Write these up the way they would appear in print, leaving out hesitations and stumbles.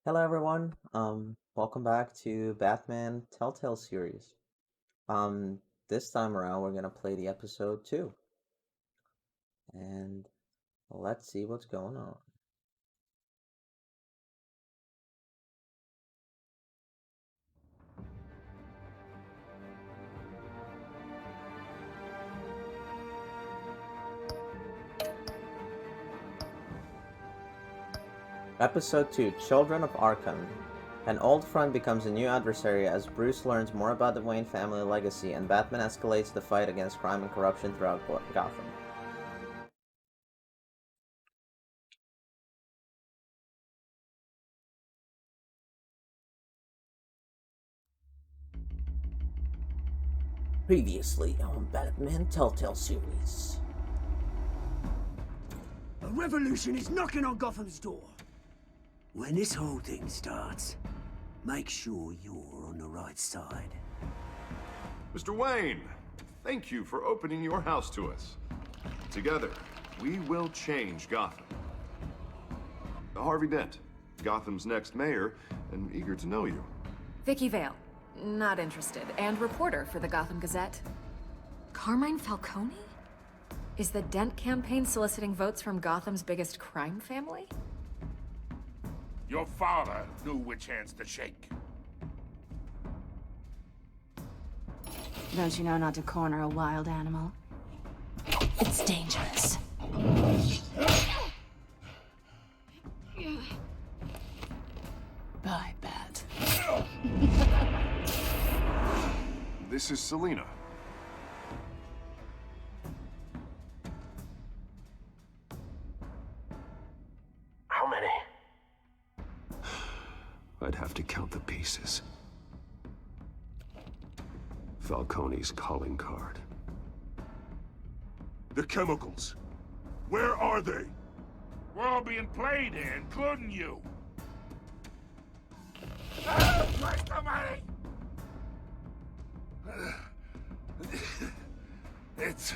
Hello everyone. Welcome back to Batman Telltale Series. Um, this time around we're gonna play the episode 2. And let's see what's going on. Episode 2, Children of Arkham. An old friend becomes a new adversary as Bruce learns more about the Wayne family legacy and Batman escalates the fight against crime and corruption throughout Gotham. Previously on Batman Telltale Series. A revolution is knocking on Gotham's door. When this whole thing starts, make sure you're on the right side. Mr. Wayne, thank you for opening your house to us. Together, we will change Gotham. Harvey Dent, Gotham's next mayor, and eager to know you. Vicky Vale, not interested, and reporter for the Gotham Gazette. Carmine Falcone? Is the Dent campaign soliciting votes from Gotham's biggest crime family? Your father knew which hands to shake. Don't you know not to corner a wild animal? It's dangerous. Bye, Bat. This is Selina. How many? I'd have to count the pieces. Falcone's calling card. The chemicals. Where are they? We're all being played here, including you. Ah, Christ almighty! It's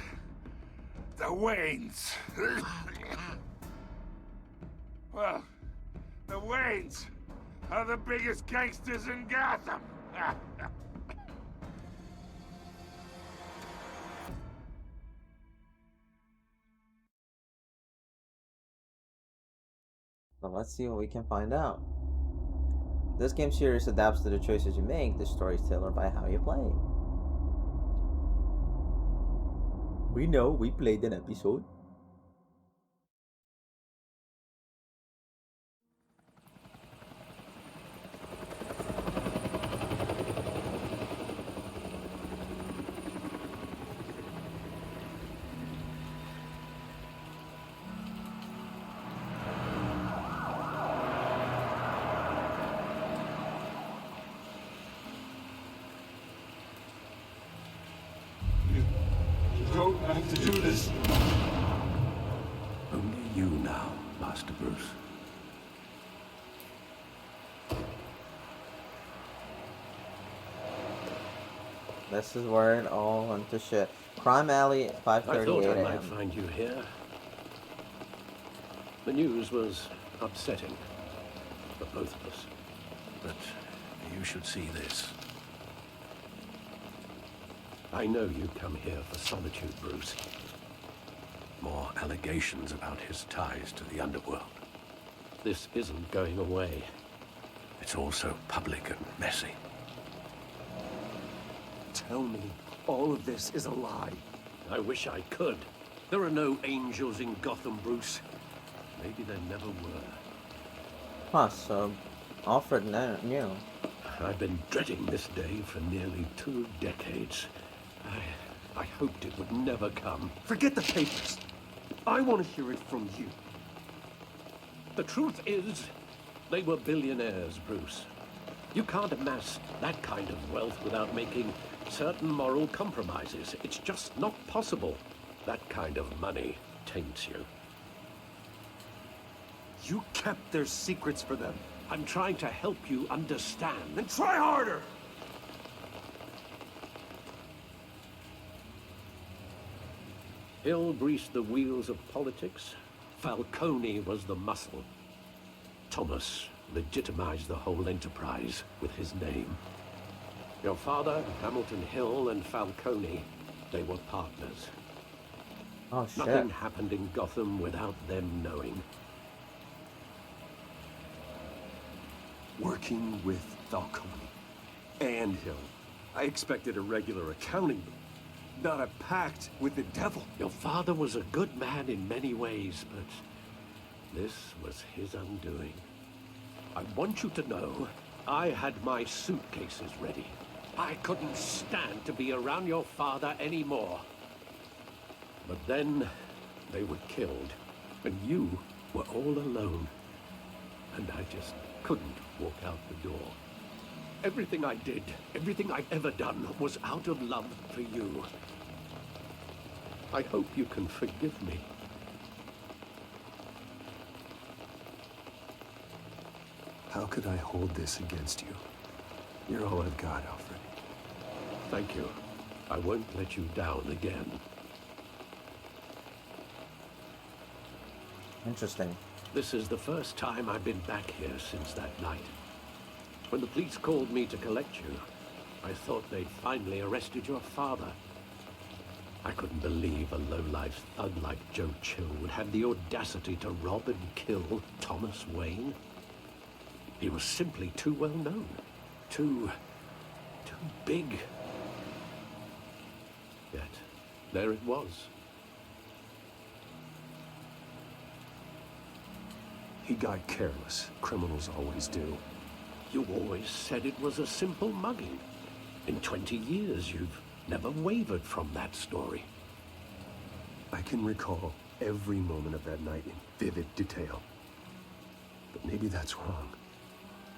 the Waynes. Well, the Waynes are the biggest gangsters in Gotham. So let's see what we can find out. This game series adapts to the choices you make. The story is tailored by how you play. We know we played an episode. Don't have to do this. Only you now, Master Bruce. This is where it all went to shit. Crime Alley, I thought 5:38 I might a.m. find you here. The news was upsetting for both of us. But you should see this. I know you come here for solitude, Bruce. More allegations about his ties to the underworld. This isn't going away. It's also public and messy. Tell me all of this is a lie. I wish I could. There are no angels in Gotham, Bruce. Maybe there never were. Huh, so Alfred knew. I've been dreading this day for nearly 2 decades. I hoped it would never come. Forget the papers. I want to hear it from you. The truth is, they were billionaires, Bruce. You can't amass that kind of wealth without making certain moral compromises. It's just not possible. That kind of money taints you. You kept their secrets for them. I'm trying to help you understand. Then try harder! Hill greased the wheels of politics. Falcone was the muscle. Thomas legitimized the whole enterprise with his name. Your father, Hamilton Hill, and Falcone, they were partners. Oh shit. Nothing happened in Gotham without them knowing. Working with Falcone and Hill. I expected a regular accounting, not a pact with the devil. Your father was a good man in many ways, but this was his undoing. I want you to know, I had my suitcases ready. I couldn't stand to be around your father anymore. But then, they were killed, and you were all alone. And I just couldn't walk out the door. Everything I did, everything I've ever done, was out of love for you. I hope you can forgive me. How could I hold this against you? You're all I've got, Alfred. Thank you. I won't let you down again. Interesting. This is the first time I've been back here since that night. When the police called me to collect you, I thought they'd finally arrested your father. I couldn't believe a low-life thug like Joe Chill would have the audacity to rob and kill Thomas Wayne. He was simply too well known. Too big. Yet, there it was. He got careless. Criminals always do. You always said it was a simple mugging. In 20 years, you've never wavered from that story. I can recall every moment of that night in vivid detail. But maybe that's wrong.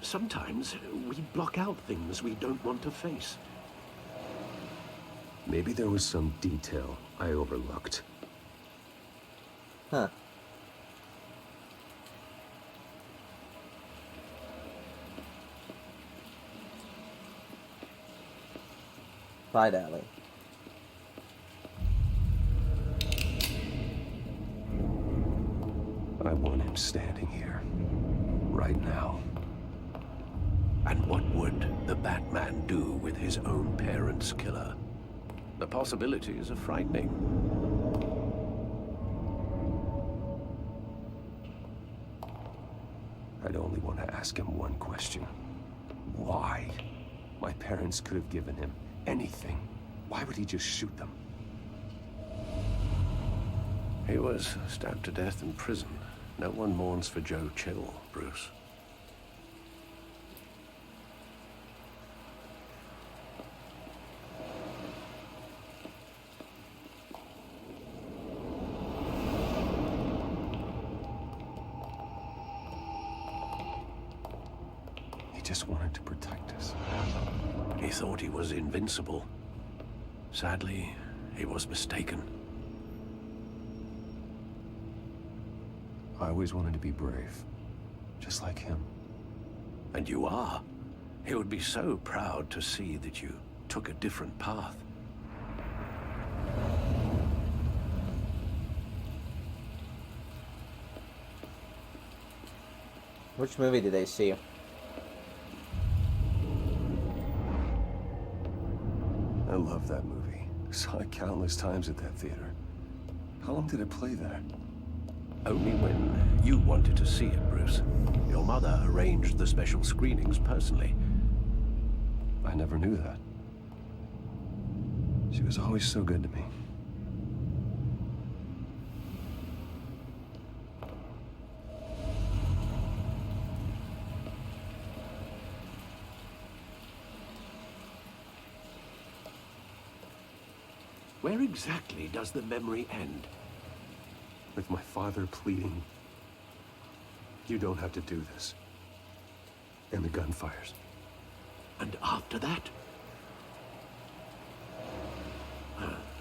Sometimes we block out things we don't want to face. Maybe there was some detail I overlooked. Huh. Side alley. I want him standing here. Right now. And what would the Batman do with his own parents' killer? The possibilities are frightening. I'd only want to ask him one question. Why? My parents could have given him anything. Why would he just shoot them? He was stabbed to death in prison. No one mourns for Joe Chill, Bruce. He just wanted to protect us. He thought he was invincible. Sadly, he was mistaken. I always wanted to be brave. Just like him. And you are. He would be so proud to see that you took a different path. Which movie did they see? I love that movie. Saw it countless times at that theater. How long did it play there? Only when you wanted to see it, Bruce. Your mother arranged the special screenings personally. I never knew that. She was always so good to me. Where exactly does the memory end? With my father pleading, "You don't have to do this." And the gun fires. And after that?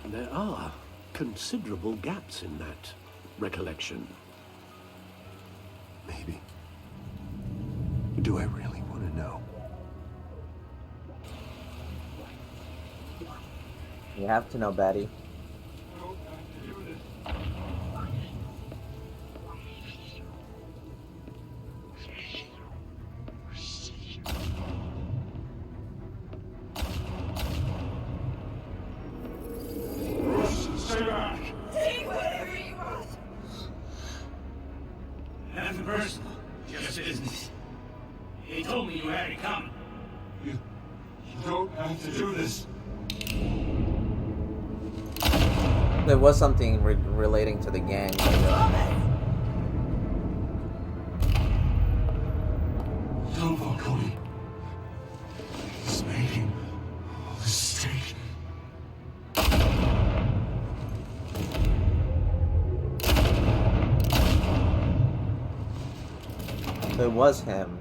There are considerable gaps in that recollection. Maybe. Do I really want to know? You have to know, Betty. nothing personal. Just business. He told me you had it coming. You don't have to do this. There was something relating to the gang. Tell Falcone. He's making a mistake. It was him.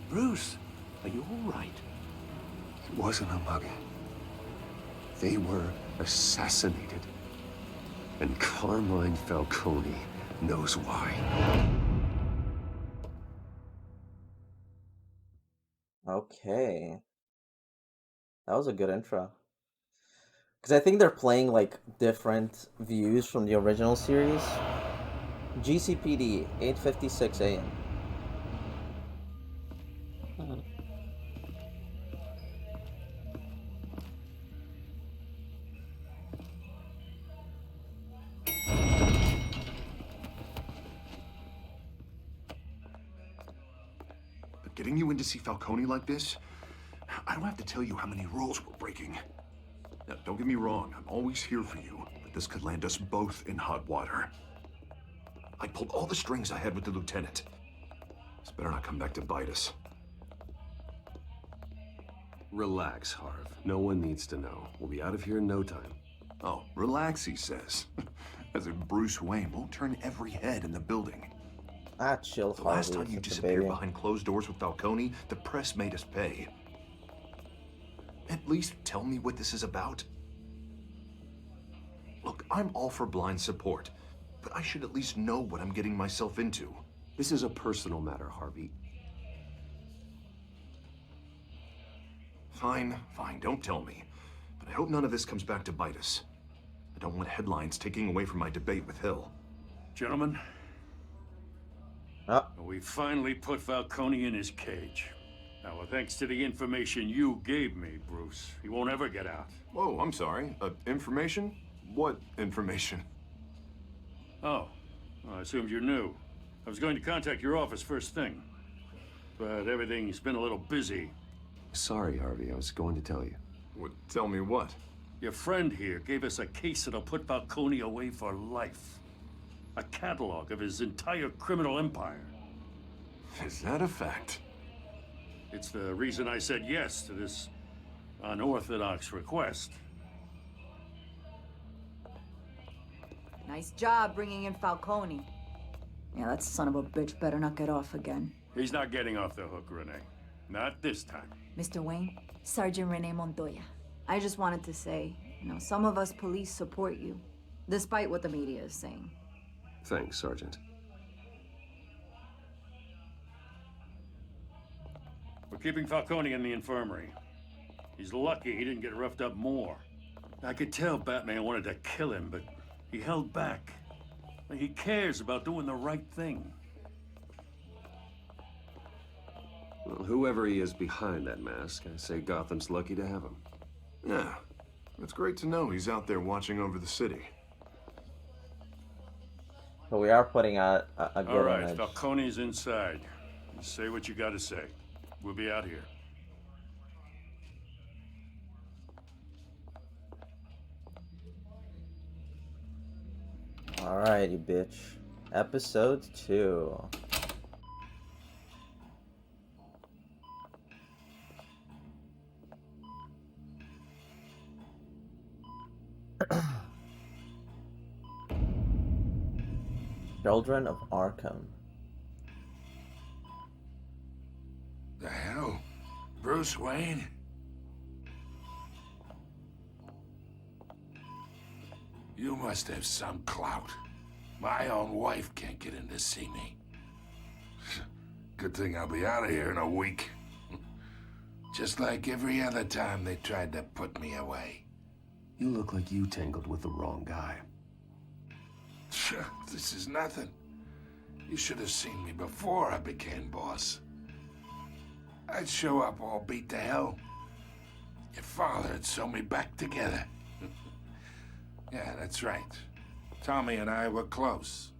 Bruce, are you all right? It wasn't a mugging. They were assassinated. And Carmine Falcone knows why. Okay. That was a good intro. Because I think they're playing, like, different views from the original series. GCPD, 8:56 a.m. But getting you in to see Falcone like this, I don't have to tell you how many rules we're breaking. Now, don't get me wrong, I'm always here for you, but this could land us both in hot water. I pulled all the strings I had with the lieutenant. This better not come back to bite us. Relax, Harv. No one needs to know. We'll be out of here in no time. Oh, relax, he says. As if Bruce Wayne won't turn every head in the building. Ah, chill, The Harvey. last time you such a disappeared baby. behind closed doors with Falcone, the press made us pay. At least tell me what this is about. Look, I'm all for blind support, but I should at least know what I'm getting myself into. This is a personal matter, Harvey. Fine, don't tell me. But I hope none of this comes back to bite us. I don't want headlines taking away from my debate with Hill. Gentlemen, Oh, we finally put Falcone in his cage. Now, thanks to the information you gave me, Bruce, he won't ever get out. Whoa, I'm sorry. Information? What information? Oh, well, I assumed you knew. I was going to contact your office first thing, but everything's been a little busy. Sorry, Harvey. I was going to tell you. What, tell me what? Your friend here gave us a case that'll put Falcone away for life. A catalog of his entire criminal empire. Is that a fact? It's the reason I said yes to this unorthodox request. Nice job bringing in Falcone. Yeah, that son of a bitch better not get off again. He's not getting off the hook, Renee. Not this time. Mr. Wayne, Sergeant Renee Montoya. I just wanted to say, some of us police support you, despite what the media is saying. Thanks, Sergeant. We're keeping Falcone in the infirmary. He's lucky he didn't get roughed up more. I could tell Batman wanted to kill him, but he held back. He cares about doing the right thing. Well, whoever he is behind that mask, I say Gotham's lucky to have him. Yeah, it's great to know he's out there watching over the city. but we are putting a good All right, image. Falcone's inside. You say what you gotta say. We'll be out here. Alrighty, bitch. Episode 2. Children of Arkham. The hell? Bruce Wayne? You must have some clout. My own wife can't get in to see me. Good thing I'll be out of here in a week. Just like every other time they tried to put me away. You look like you tangled with the wrong guy. This is nothing. You should have seen me before I became boss. I'd show up all beat to hell. Your father had sewn me back together. Yeah, that's right. Tommy and I were close.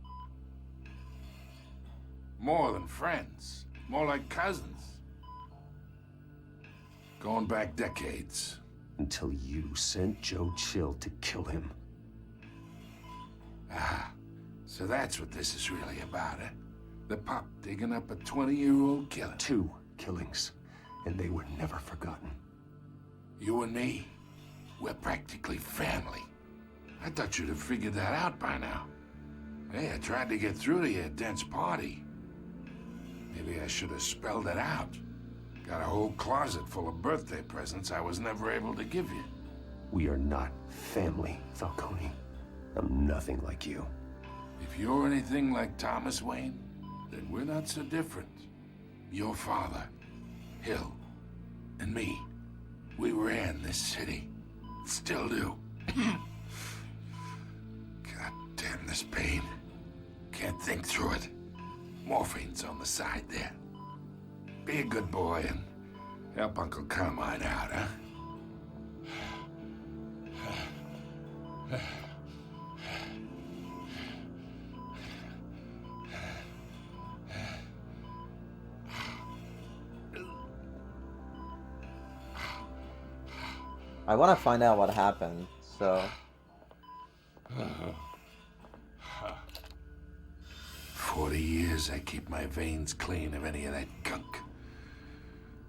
More than friends. More like cousins. Going back decades. Until you sent Joe Chill to kill him. Ah, so that's what this is really about, eh? The pup digging up a 20-year-old killer. 2 killings, and they were never forgotten. You and me, we're practically family. I thought you'd have figured that out by now. Hey, I tried to get through to your dense party. Maybe I should have spelled it out. Got a whole closet full of birthday presents I was never able to give you. We are not family, Falcone. I'm nothing like you. If you're anything like Thomas Wayne, then we're not so different. Your father, Hill, and me, we ran this city. Still do. God damn this pain. Can't think through it. Morphine's on the side there. Be a good boy and help Uncle Carmine out, huh? I want to find out what happened, so... 40 years I keep my veins clean of any of that gunk.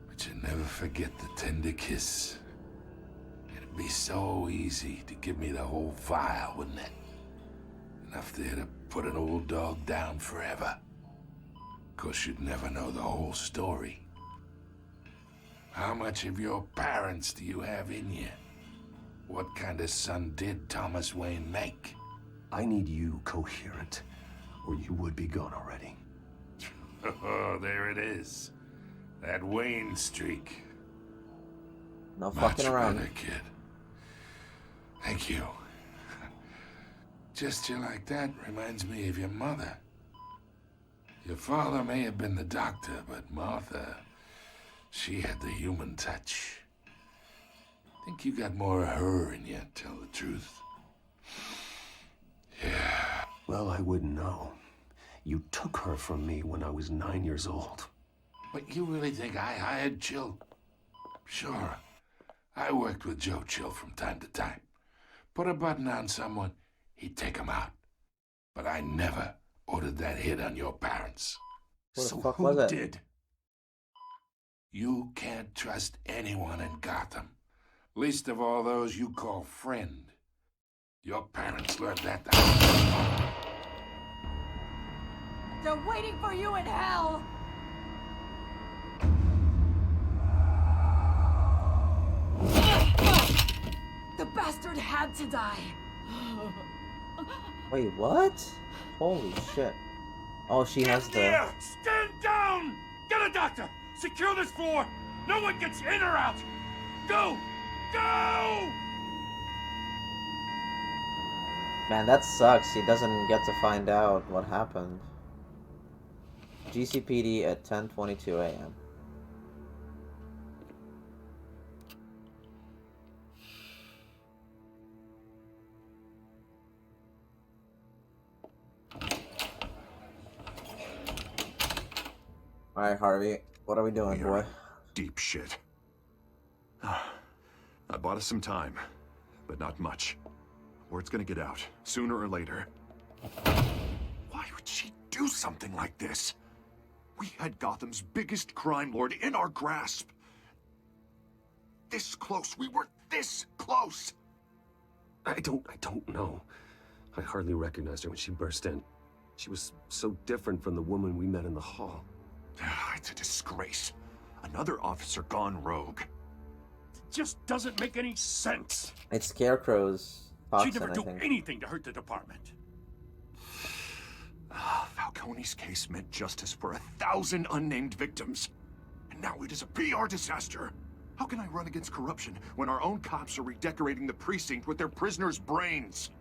But you never forget the tender kiss. It'd be so easy to give me the whole vial, wouldn't it? Enough there to put an old dog down forever. Of course, you'd never know the whole story. How much of your parents do you have in you? What kind of son did Thomas Wayne make? I need you coherent, or you would be gone already. Oh, there it is. That Wayne streak. No fucking around. Much better, kid. Thank you. Gesture like that reminds me of your mother. Your father may have been the doctor, but Martha, she had the human touch. Think you got more of her in you, tell the truth. Yeah. Well, I wouldn't know. You took her from me when I was 9 years old. But you really think I hired Chill? Sure. I worked with Joe Chill from time to time. Put a button on someone, he'd take him out. But I never ordered that hit on your parents. What the So fuck who was it? did? You can't trust anyone in Gotham. Least of all those you call friend. Your parents learned that the They're waiting for you in hell! The bastard had to die! Wait, what? Holy shit. Oh, she has the... Stand down! Get a doctor! Secure this floor! No one gets in or out! Go! Go! Man, that sucks. He doesn't get to find out what happened. GCPD at 10:22 a.m. Alright, Harvey. What are we doing, boy? Deep shit. I bought us some time, but not much. Word's gonna get out, sooner or later. Why would she do something like this? We had Gotham's biggest crime lord in our grasp. This close. We were this close. I don't know. I hardly recognized her when she burst in. She was so different from the woman we met in the hall. It's a disgrace. Another officer gone rogue. It just doesn't make any sense. It's Scarecrow's toxin, She'd never I do think. anything to hurt the department. Falcone. Falcone's case meant justice for 1,000 unnamed victims. And now it is a PR disaster. How can I run against corruption when our own cops are redecorating the precinct with their prisoners' brains?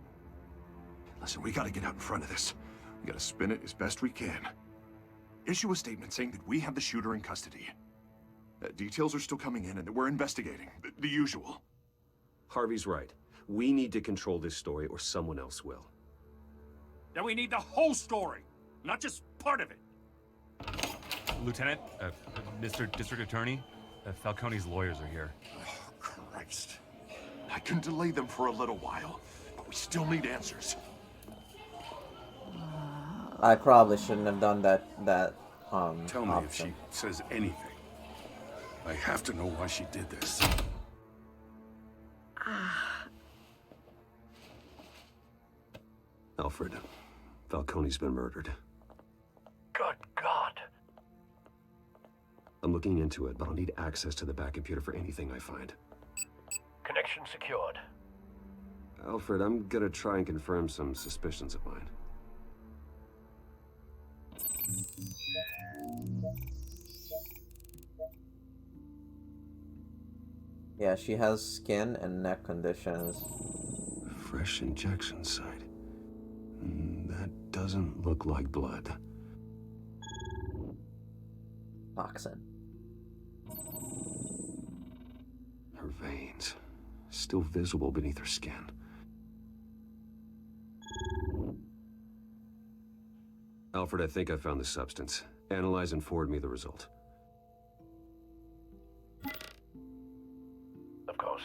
Listen, we gotta get out in front of this. We gotta spin it as best we can. Issue a statement saying that we have the shooter in custody. Details are still coming in and that we're investigating. The usual. Harvey's right. We need to control this story or someone else will. Then we need the whole story, not just part of it. Lieutenant, Mr. District Attorney, Falcone's lawyers are here. Oh, Christ. I can delay them for a little while, but we still need answers. I probably shouldn't have done that Tell me if option. she says anything. I have to know why she did this. Alfred, Falcone's been murdered. Good God. I'm looking into it, but I'll need access to the back computer for anything I find. Connection secured. Alfred, I'm gonna try and confirm some suspicions of mine. Yeah, she has skin and neck conditions. Fresh injection site. That doesn't look like blood. Toxin. Her veins, still visible beneath her skin. Alfred, I think I found the substance. Analyze and forward me the result. Of course.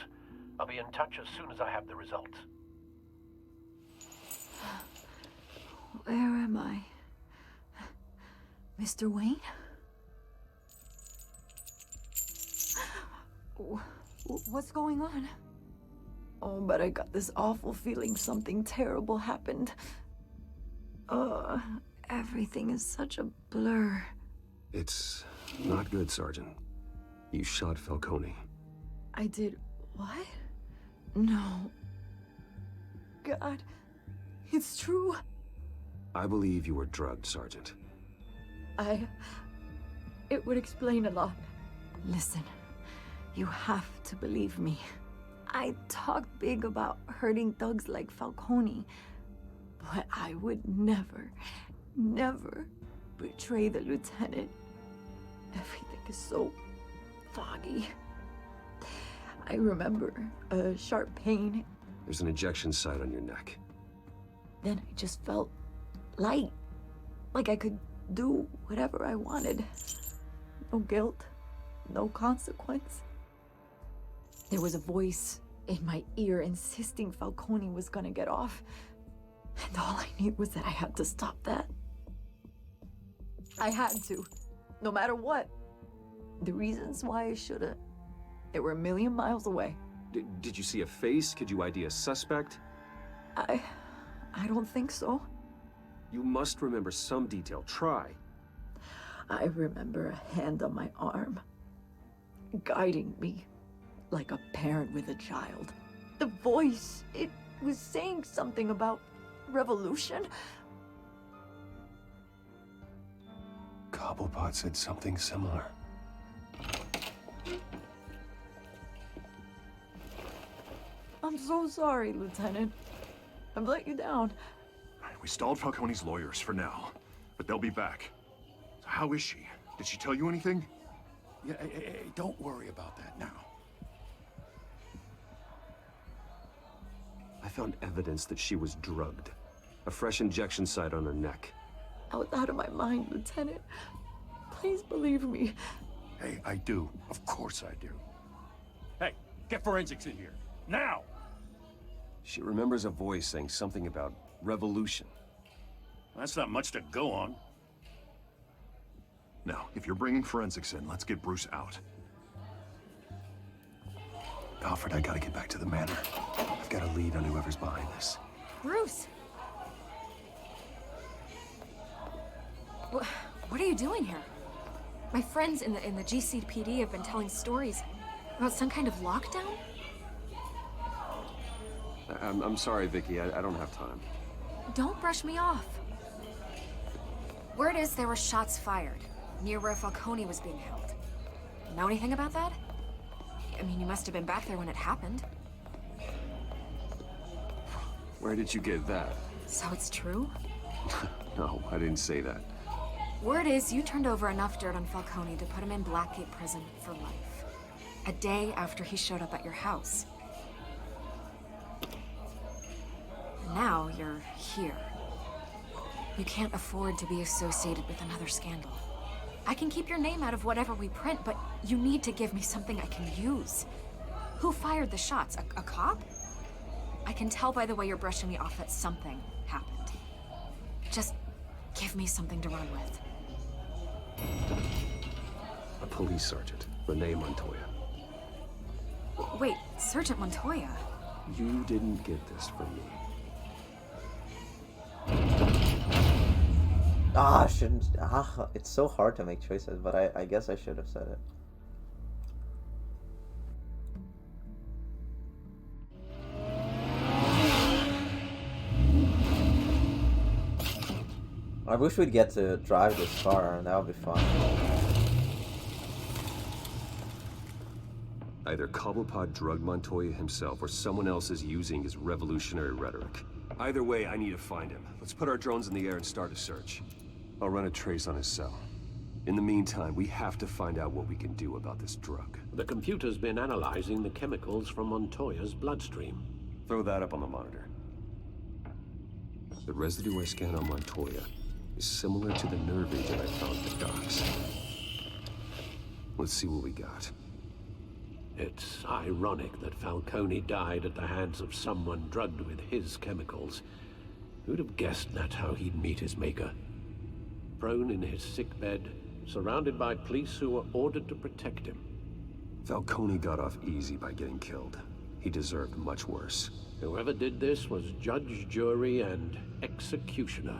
I'll be in touch as soon as I have the results. Where am I? Mr. Wayne? What's going on? Oh, but I got this awful feeling something terrible happened. Everything is such a blur. It's not good, Sergeant. You shot Falcone. I did what? No. God, it's true. I believe you were drugged, Sergeant. It would explain a lot. Listen, you have to believe me. I talked big about hurting thugs like Falcone, but I would never betray the lieutenant. Everything is so foggy. I remember a sharp pain. There's an injection site on your neck. Then I just felt light, like I could do whatever I wanted. No guilt, no consequence. There was a voice in my ear insisting Falcone was gonna get off. And all I knew was that I had to stop that. I had to, no matter what. The reasons why I should've, they were a million miles away. Did you see a face? Could you ID a suspect? I don't think so. You must remember some detail. Try. I remember a hand on my arm, guiding me like a parent with a child. The voice, it was saying something about revolution. Cobblepot said something similar. I'm so sorry, Lieutenant. I've let you down. We stalled Falcone's lawyers for now, but they'll be back. So how is she? Did she tell you anything? Yeah, hey, don't worry about that now. I found evidence that she was drugged. A fresh injection site on her neck. I was out of my mind, Lieutenant. Please believe me. Hey, I do. Of course I do. Hey, get forensics in here. Now! She remembers a voice saying something about revolution. That's not much to go on. Now, if you're bringing forensics in, let's get Bruce out. Alfred, I gotta get back to the manor. I've got a lead on whoever's behind this. Bruce! What are you doing here? My friends in the GCPD have been telling stories about some kind of lockdown? I'm sorry, Vicky. I don't have time. Don't brush me off. Word is there were shots fired near where Falcone was being held. Know anything about that? I mean, you must have been back there when it happened. Where did you get that? So it's true? No, I didn't say that. Word is you turned over enough dirt on Falcone to put him in Blackgate Prison for life. A day after he showed up at your house. And now you're here. You can't afford to be associated with another scandal. I can keep your name out of whatever we print, but you need to give me something I can use. Who fired the shots? A cop? I can tell by the way you're brushing me off that something happened. Just give me something to run with. A police sergeant, Renee Montoya. Wait, Sergeant Montoya? You didn't get this from me. I shouldn't. It's so hard to make choices, but I guess I should have said it. I wish we'd get to drive this car, and that would be fun. Either Cobblepot drugged Montoya himself, or someone else is using his revolutionary rhetoric. Either way, I need to find him. Let's put our drones in the air and start a search. I'll run a trace on his cell. In the meantime, we have to find out what we can do about this drug. The computer's been analyzing the chemicals from Montoya's bloodstream. Throw that up on the monitor. The residue I scanned on Montoya is similar to the nerve agent I found at the docks. Let's see what we got. It's ironic that Falcone died at the hands of someone drugged with his chemicals. Who'd have guessed that's how he'd meet his maker? Prone in his sickbed, surrounded by police who were ordered to protect him. Falcone got off easy by getting killed. He deserved much worse. Whoever did this was judge, jury, and executioner.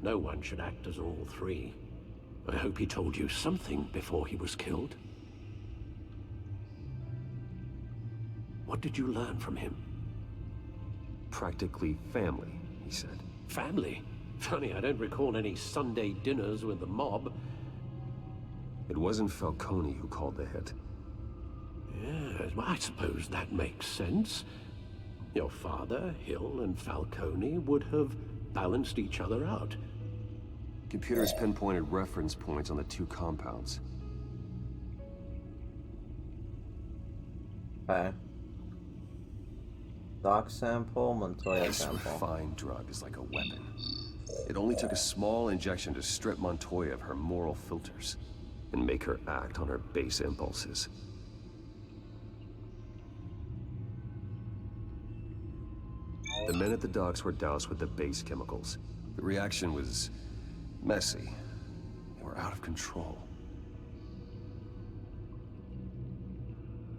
No one should act as all three. I hope he told you something before he was killed. What did you learn from him? Practically family, he said. Family? Funny, I don't recall any Sunday dinners with the mob. It wasn't Falcone who called the hit. Yes, well, I suppose that makes sense. Your father, Hill, and Falcone would have balanced each other out. Computers pinpointed reference points on the two compounds. Okay. Doc sample, Montoya This sample. refined drug is like a weapon. It only took a small injection to strip Montoya of her moral filters and make her act on her base impulses. The men at the docks were doused with the base chemicals. The reaction was messy. They were out of control.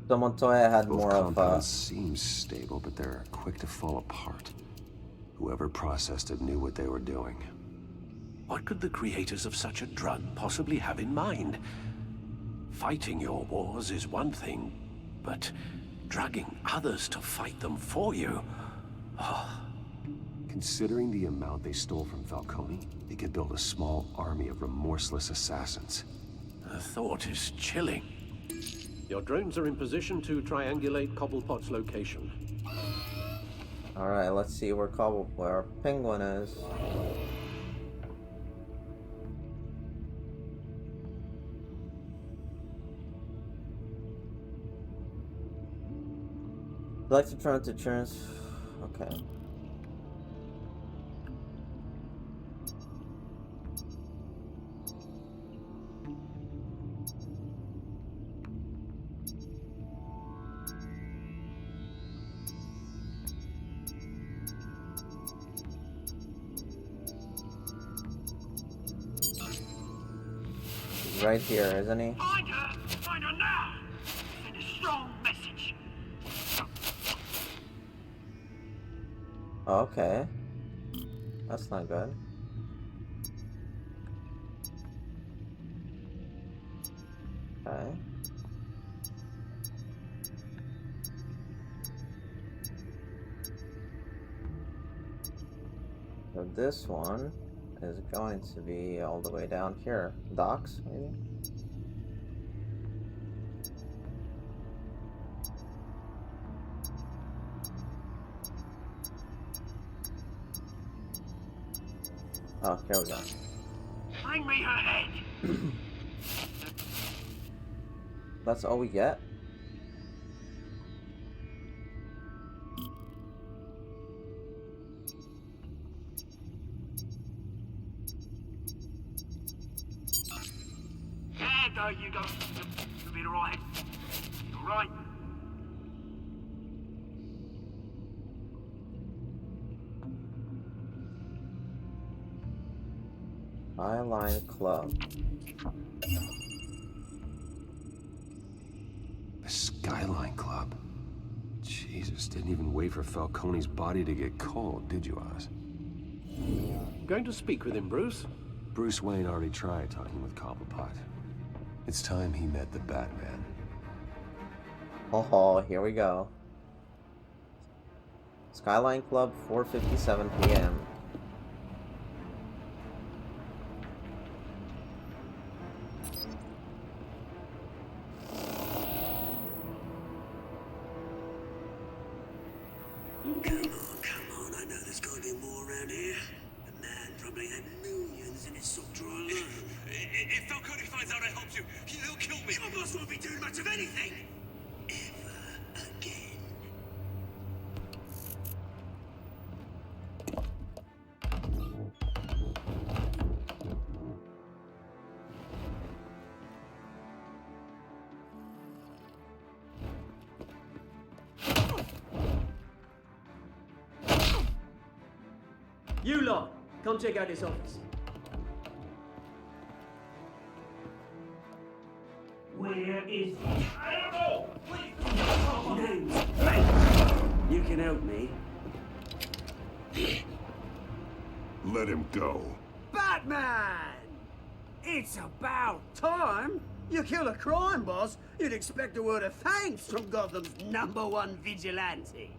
So Montoya had Both more of compounds seem stable, but they're quick to fall apart. Whoever processed it knew what they were doing. What could the creators of such a drug possibly have in mind? Fighting your wars is one thing, but drugging others to fight them for you? Oh. Considering the amount they stole from Falcone, they could build a small army of remorseless assassins. The thought is chilling. Your drones are in position to triangulate Cobblepot's location. Alright, let's see where Penguin is. Like to turn to insurance. Okay. He's right here, isn't he? Find her! Find her now! Send a strong message. Okay. That's not good. Okay. So this one is going to be all the way down here. Docks, maybe? Oh, here we go. Bring me her head! That's all we get? Yeah, no, you don't. You'll be alright. You alright? Skyline Club. The Skyline Club? Jesus, didn't even wait for Falcone's body to get cold, did you, Oz? Going to speak with him, Bruce? Bruce Wayne already tried talking with Cobblepot. It's time he met the Batman. Oh, here we go. Skyline Club, 4:57 p.m. Come on, I know there's gotta be more around here. The man probably had millions in his sock drawer alone. If Falcone finds out I helped you, he'll kill me. Your boss won't be doing much of anything. Ever again. You lot, come check out this office. Where is he? I don't know! Please! Name's You can help me. Let him go. Batman! It's about time. You kill a crime boss, you'd expect a word of thanks from Gotham's #1 vigilante.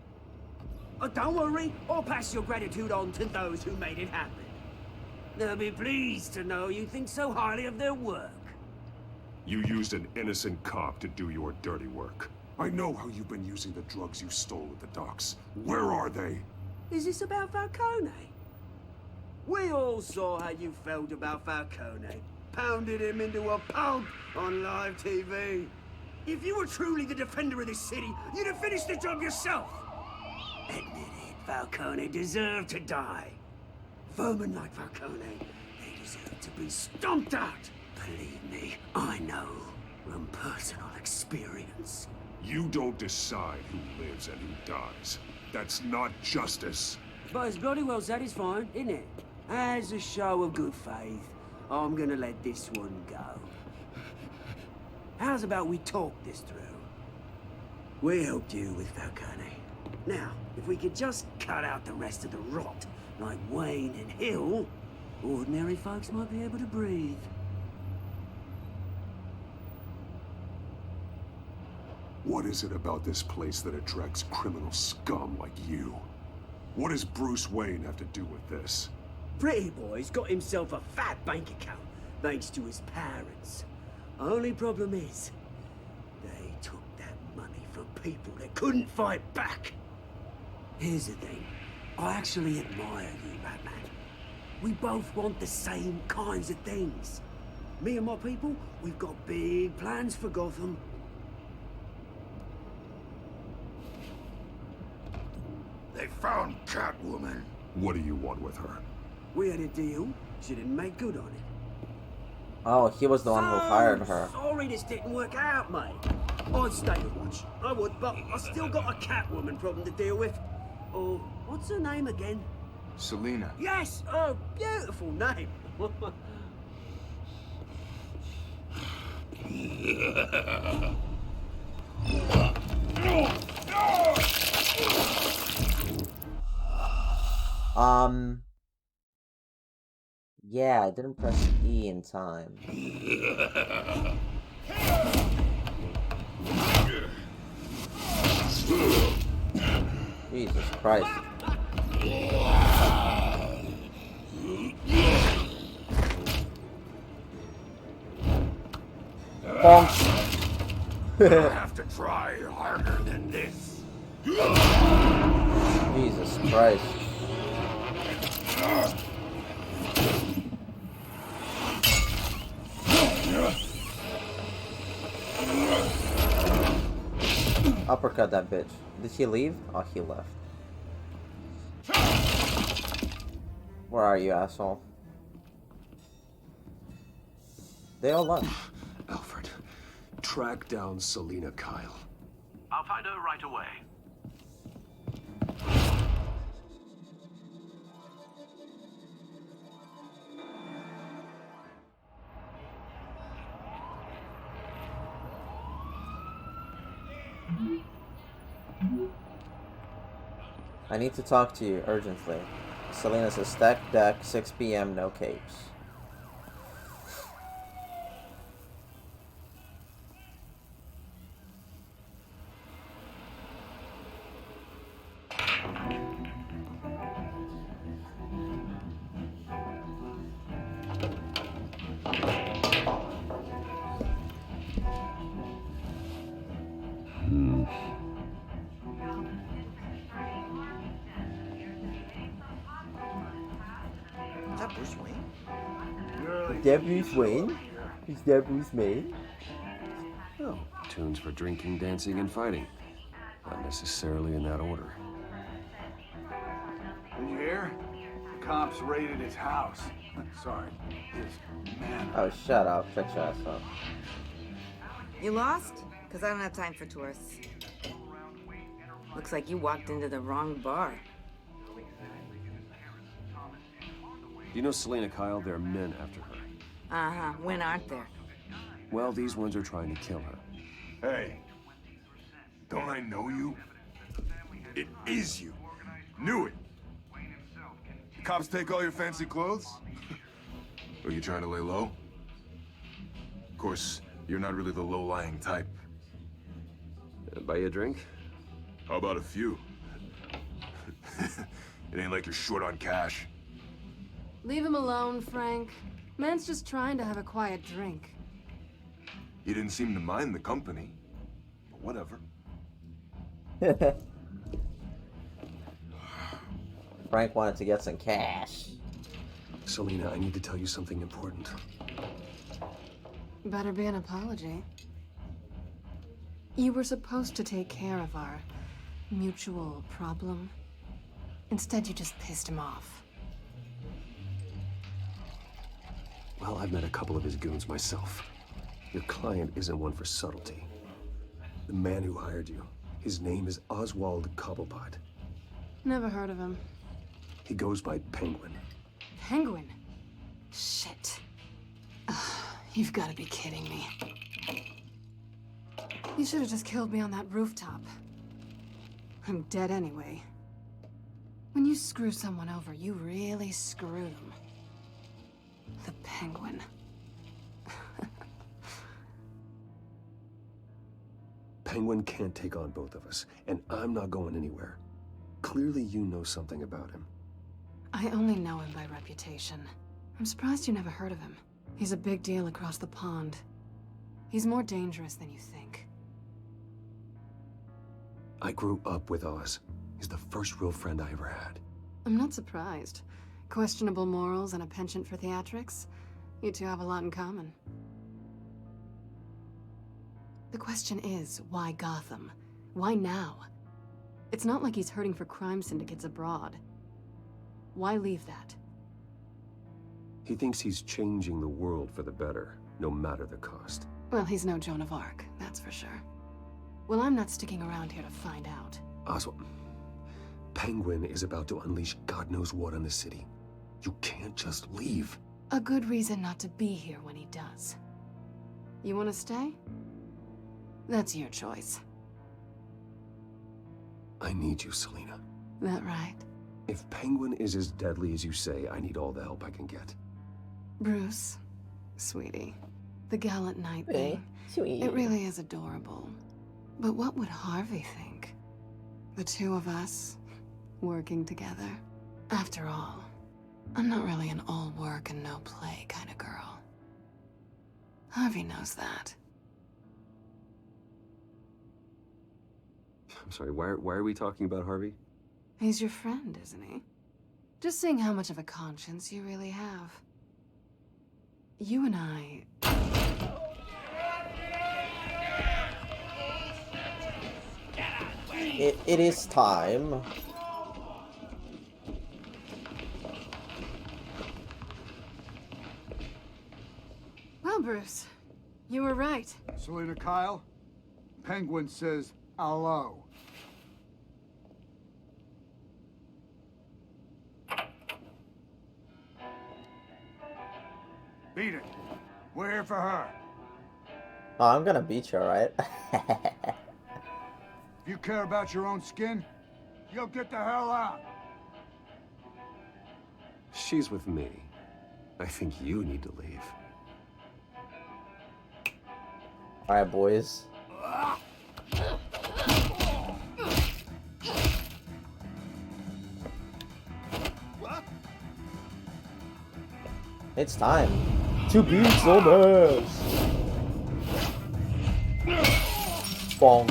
Oh, don't worry, I'll pass your gratitude on to those who made it happen. They'll be pleased to know you think so highly of their work. You used an innocent cop to do your dirty work. I know how you've been using the drugs you stole at the docks. Where are they? Is this about Falcone? We all saw how you felt about Falcone. Pounded him into a pulp on live TV. If you were truly the defender of this city, you'd have finished the job yourself. Admit it, Falcone deserved to die. Vermin like Falcone, they deserve to be stomped out. Believe me, I know from personal experience. You don't decide who lives and who dies. That's not justice. But it's bloody well satisfying, isn't it? As a show of good faith, I'm gonna let this one go. How's about we talk this through? We helped you with Falcone. Now, if we could just cut out the rest of the rot, like Wayne and Hill, ordinary folks might be able to breathe. What is it about this place that attracts criminal scum like you? What does Bruce Wayne have to do with this? Pretty Boy's got himself a fat bank account, thanks to his parents. Only problem is, they took that money from people that couldn't fight back. Here's the thing, I actually admire you, Batman. We both want the same kinds of things. Me and my people, we've got big plans for Gotham. They found Catwoman. What do you want with her? We had a deal. She didn't make good on it. Oh, he was the one who hired her. Sorry this didn't work out, mate. I'd stay and watch. I would, but I still got a Catwoman problem to deal with. Oh, what's her name again? Selena. Yes! Oh, beautiful name. Yeah, I didn't press E in time. Jesus Christ. You'll have to try harder than this. Jesus Christ. Uppercut that bitch. Did he leave? Oh, he left. Where are you, asshole? They all left. Alfred, track down Selina Kyle. I'll find her right away. I need to talk to you urgently. Selena says stack deck, 6 p.m., no capes. Is that Bruce Wayne? Is that Bruce Wayne? Is that Bruce Wayne? Oh, tunes for drinking, dancing, and fighting. Not necessarily in that order. Did you hear? The cops raided his house. Sorry, his man. Oh, shut up. Shut your ass up. You lost? Because I don't have time for tourists. Looks like you walked into the wrong bar. You know Selina Kyle? There are men after her. Uh-huh. When aren't there? Well, these ones are trying to kill her. Hey, don't I know you? It is you. Knew it. Cops take all your fancy clothes? Are you trying to lay low? Of course, you're not really the low-lying type. Buy you a drink? How about a few? It ain't like you're short on cash. Leave him alone, Frank. Man's just trying to have a quiet drink. You didn't seem to mind the company. But whatever. Frank wanted to get some cash. Selina, I need to tell you something important. Better be an apology. You were supposed to take care of our mutual problem. Instead, you just pissed him off. Well, I've met a couple of his goons myself. Your client isn't one for subtlety. The man who hired you, his name is Oswald Cobblepot. Never heard of him. He goes by Penguin. Penguin? Shit. Ugh, you've got to be kidding me. You should have just killed me on that rooftop. I'm dead anyway. When you screw someone over, you really screw them. The Penguin. Penguin can't take on both of us, and I'm not going anywhere. Clearly you know something about him. I only know him by reputation. I'm surprised you never heard of him. He's a big deal across the pond. He's more dangerous than you think. I grew up with Oz. He's the first real friend I ever had. I'm not surprised. Questionable morals and a penchant for theatrics. You two have a lot in common. The question is, why Gotham? Why now? It's not like he's hurting for crime syndicates abroad. Why leave that? He thinks he's changing the world for the better, no matter the cost. Well, he's no Joan of Arc, that's for sure. Well, I'm not sticking around here to find out. Oswald, Penguin is about to unleash God knows what on the city. You can't just leave. A good reason not to be here when he does. You want to stay? That's your choice. I need you, Selina. That right? If Penguin is as deadly as you say, I need all the help I can get. Bruce, sweetie, the gallant knight thing, Sweet. it really is adorable. But what would Harvey think? The two of us, working together? After all, I'm not really an all work and no play kind of girl. Harvey knows that. I'm sorry, why are we talking about Harvey? He's your friend, isn't he? Just seeing how much of a conscience you really have. You and I... It is time. Well, Bruce, you were right. Selena Kyle, Penguin says hello. Beat it. We're here for her. Oh, I'm gonna beat you, right? If you care about your own skin, you'll get the hell out. She's with me. I think you need to leave. Alright, boys. It's time to beat zombies. Bong.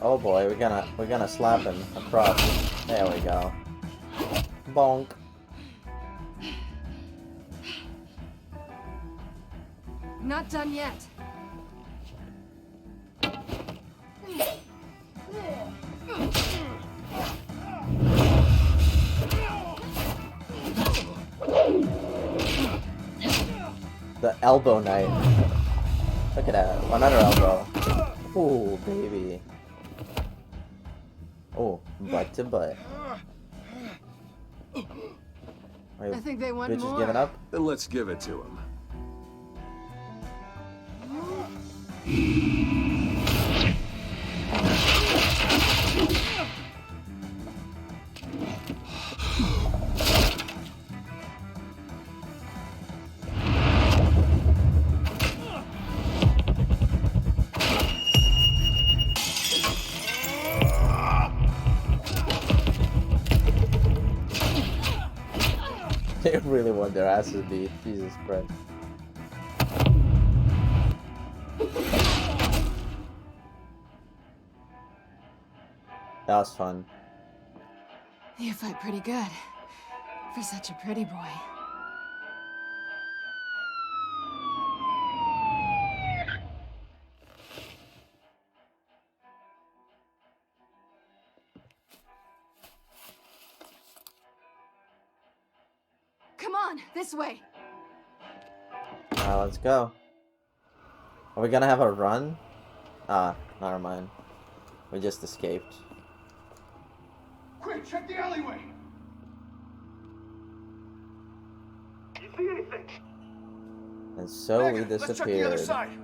Oh boy, we're gonna slap him across. There we go. Bonk. Not done yet. The elbow knife. Look at that. Another elbow. Ooh, baby. Oh, butt to butt. I think they want bitch more. Is giving up? Then let's give it to him. They really want their asses beat. Jesus Christ. That was fun. You fight pretty good. For such a pretty boy. Come on, this way. Alright, let's go. Are we gonna have a run? Ah, never mind. We just escaped. Quick, check the alleyway. You see anything? And so we Let's check the other disappeared. side.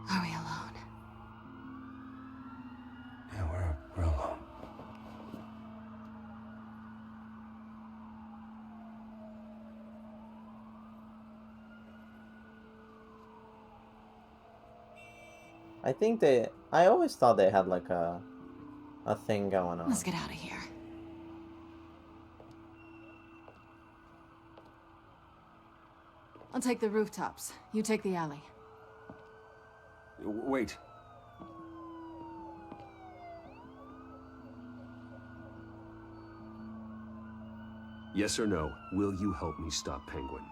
Are we alone? Yeah, we're alone. I always thought they had like a thing going on. Let's get out of here. I'll take the rooftops. You take the alley. Wait. Yes or no, will you help me stop Penguin?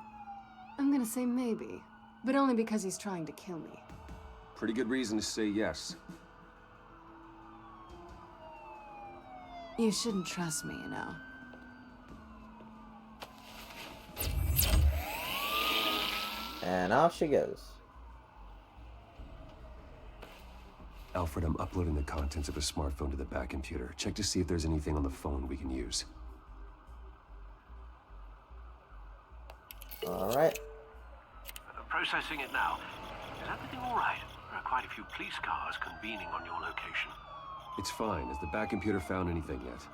I'm gonna say maybe, but only because he's trying to kill me. Pretty good reason to say yes. You shouldn't trust me, you know. And off she goes. Alfred, I'm uploading the contents of a smartphone to the back computer. Check to see if there's anything on the phone we can use. Alright. Processing it now. Is everything all right? There are quite a few police cars convening on your location. It's fine. Has the back computer found anything yet?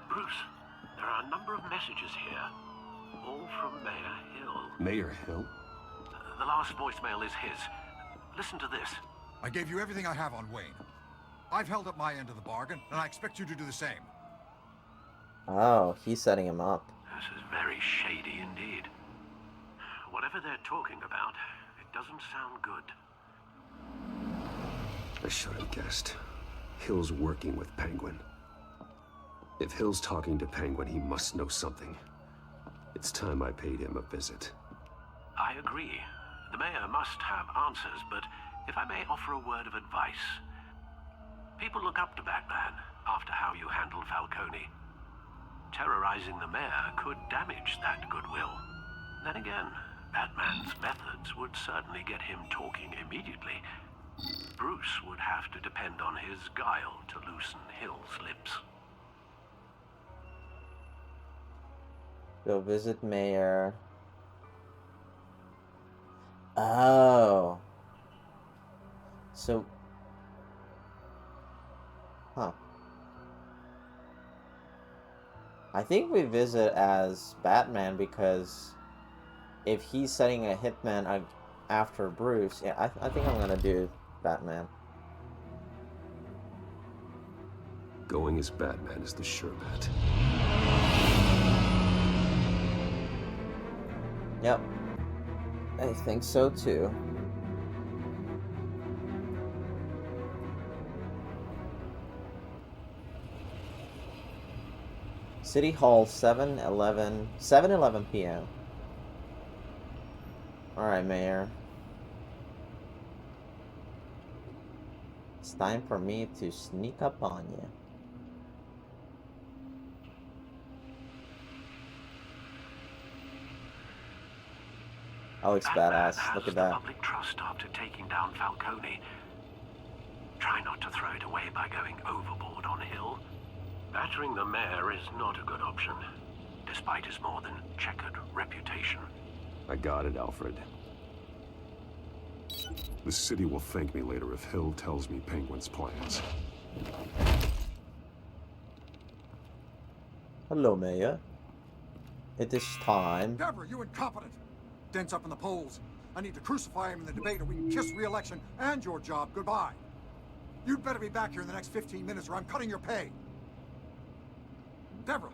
Bruce, there are a number of messages here, all from Mayor Hill. Mayor Hill? The last voicemail is his. Listen to this. I gave you everything I have on Wayne. I've held up my end of the bargain, and I expect you to do the same. Oh, he's setting him up. This is very shady indeed. Whatever they're talking about, it doesn't sound good. I should have guessed. Hill's working with Penguin. If Hill's talking to Penguin, he must know something. It's time I paid him a visit. I agree. The mayor must have answers, but if I may offer a word of advice. People look up to Batman after how you handled Falcone. Terrorizing the mayor could damage that goodwill. Then again, Batman's methods would certainly get him talking immediately. Bruce would have to depend on his guile to loosen Hill's lips. Go visit Mayor. Oh. So. Huh. I think we visit as Batman because if he's setting a hitman after Bruce, yeah, I think I'm gonna do Batman. Going as Batman is the sure bet. Yep. I think so too. City Hall, 7:11 p.m. Alright, Mayor. It's time for me to sneak up on you. Oh, it's badass. Look at that. Public trust after taking down Falcone. Try not to throw it away by going overboard on Hill. Battering the mayor is not a good option, despite his more than checkered reputation. I got it, Alfred. The city will thank me later if Hill tells me Penguin's plans. Hello, Mayor. It is time. Deborah, you incompetent! Dents up in the polls. I need to crucify him in the debate or we can kiss re-election and your job goodbye. You'd better be back here in the next 15 minutes or I'm cutting your pay. Deborah.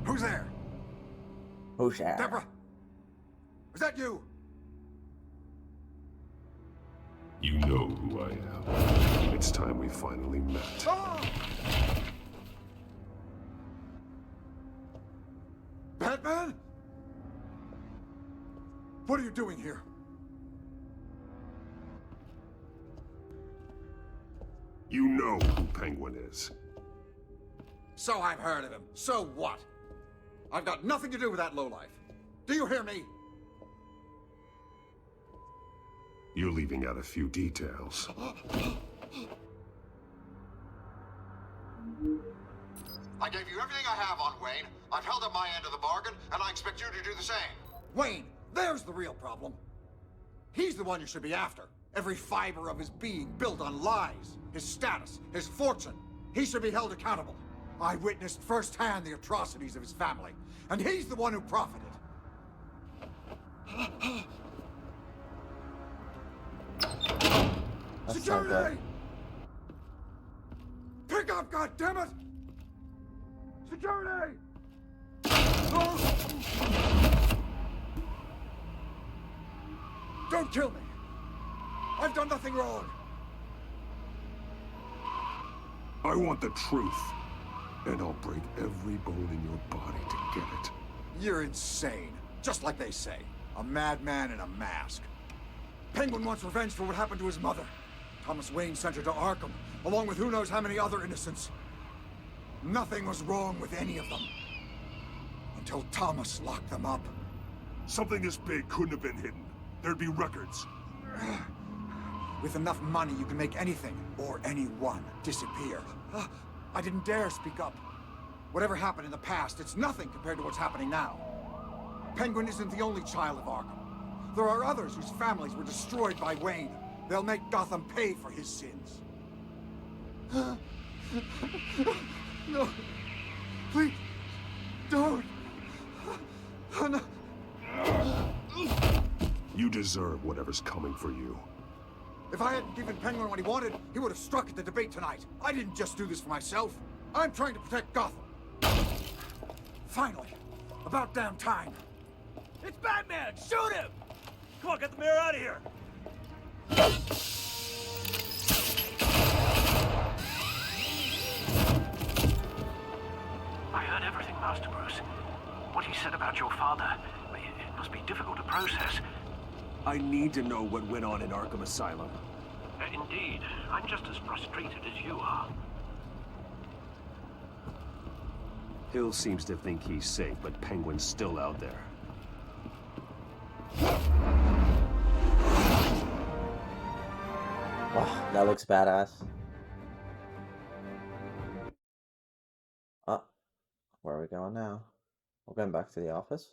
Who's there? Who's there? Deborah. Is that you? You know who I am. It's time we finally met. Ah! Batman? What are you doing here? You know who Penguin is. So I've heard of him. So what? I've got nothing to do with that lowlife. Do you hear me? You're leaving out a few details. I gave you everything I have on Wayne. I've held up my end of the bargain, and I expect you to do the same. Wayne, there's the real problem. He's the one you should be after. Every fiber of his being built on lies, his status, his fortune. He should be held accountable. I witnessed firsthand the atrocities of his family, and he's the one who profited. That's Security! Pick up, goddammit! Security! Don't kill me! I've done nothing wrong! I want the truth. And I'll break every bone in your body to get it. You're insane. Just like they say. A madman in a mask. Penguin wants revenge for what happened to his mother. Thomas Wayne sent her to Arkham, along with who knows how many other innocents. Nothing was wrong with any of them. Until Thomas locked them up. Something this big couldn't have been hidden. There'd be records. With enough money, you can make anything, or anyone, disappear. I didn't dare speak up. Whatever happened in the past, it's nothing compared to what's happening now. Penguin isn't the only child of Arkham. There are others whose families were destroyed by Wayne. They'll make Gotham pay for his sins. No. Please. Don't. No. You deserve whatever's coming for you. If I hadn't given Penguin what he wanted, he would have struck at the debate tonight. I didn't just do this for myself. I'm trying to protect Gotham. Finally. About damn time. It's Batman! Shoot him! Come on, get the mayor out of here! I heard everything, Master Bruce. What he said about your father, it must be difficult to process. I need to know what went on in Arkham Asylum. Indeed. I'm just as frustrated as you are. Hill seems to think he's safe, but Penguin's still out there. Wow, that looks badass. Oh, where are we going now? We're going back to the office.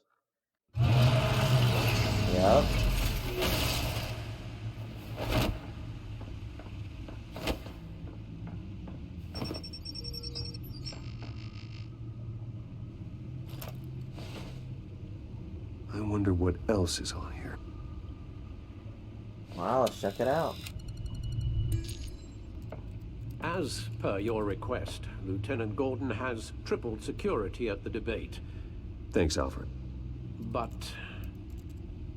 Yep. I wonder what else is on here. Wow, let's check it out. As per your request, Lieutenant Gordon has tripled security at the debate. Thanks, Alfred. But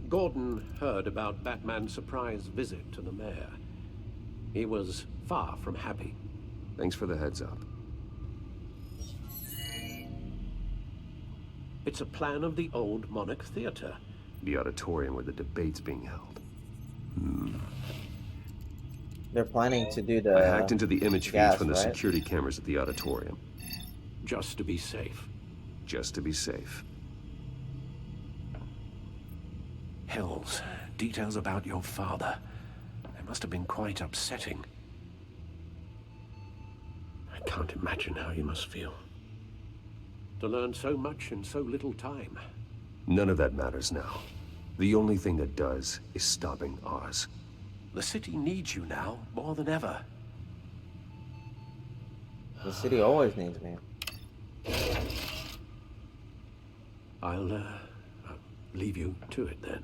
Gordon heard about Batman's surprise visit to the mayor. He was far from happy. Thanks for the heads up. It's a plan of the old Monarch Theater. The auditorium where the debate's being held. They're planning to do the I hacked into the image feeds from the right? security cameras at the auditorium. Just to be safe. Just to be safe. Hills, details about your father. They must have been quite upsetting. I can't imagine how you must feel. To learn so much in so little time. None of that matters now. The only thing that does is stopping Oz. The city needs you now, more than ever. The city always needs me. I'll leave you to it then.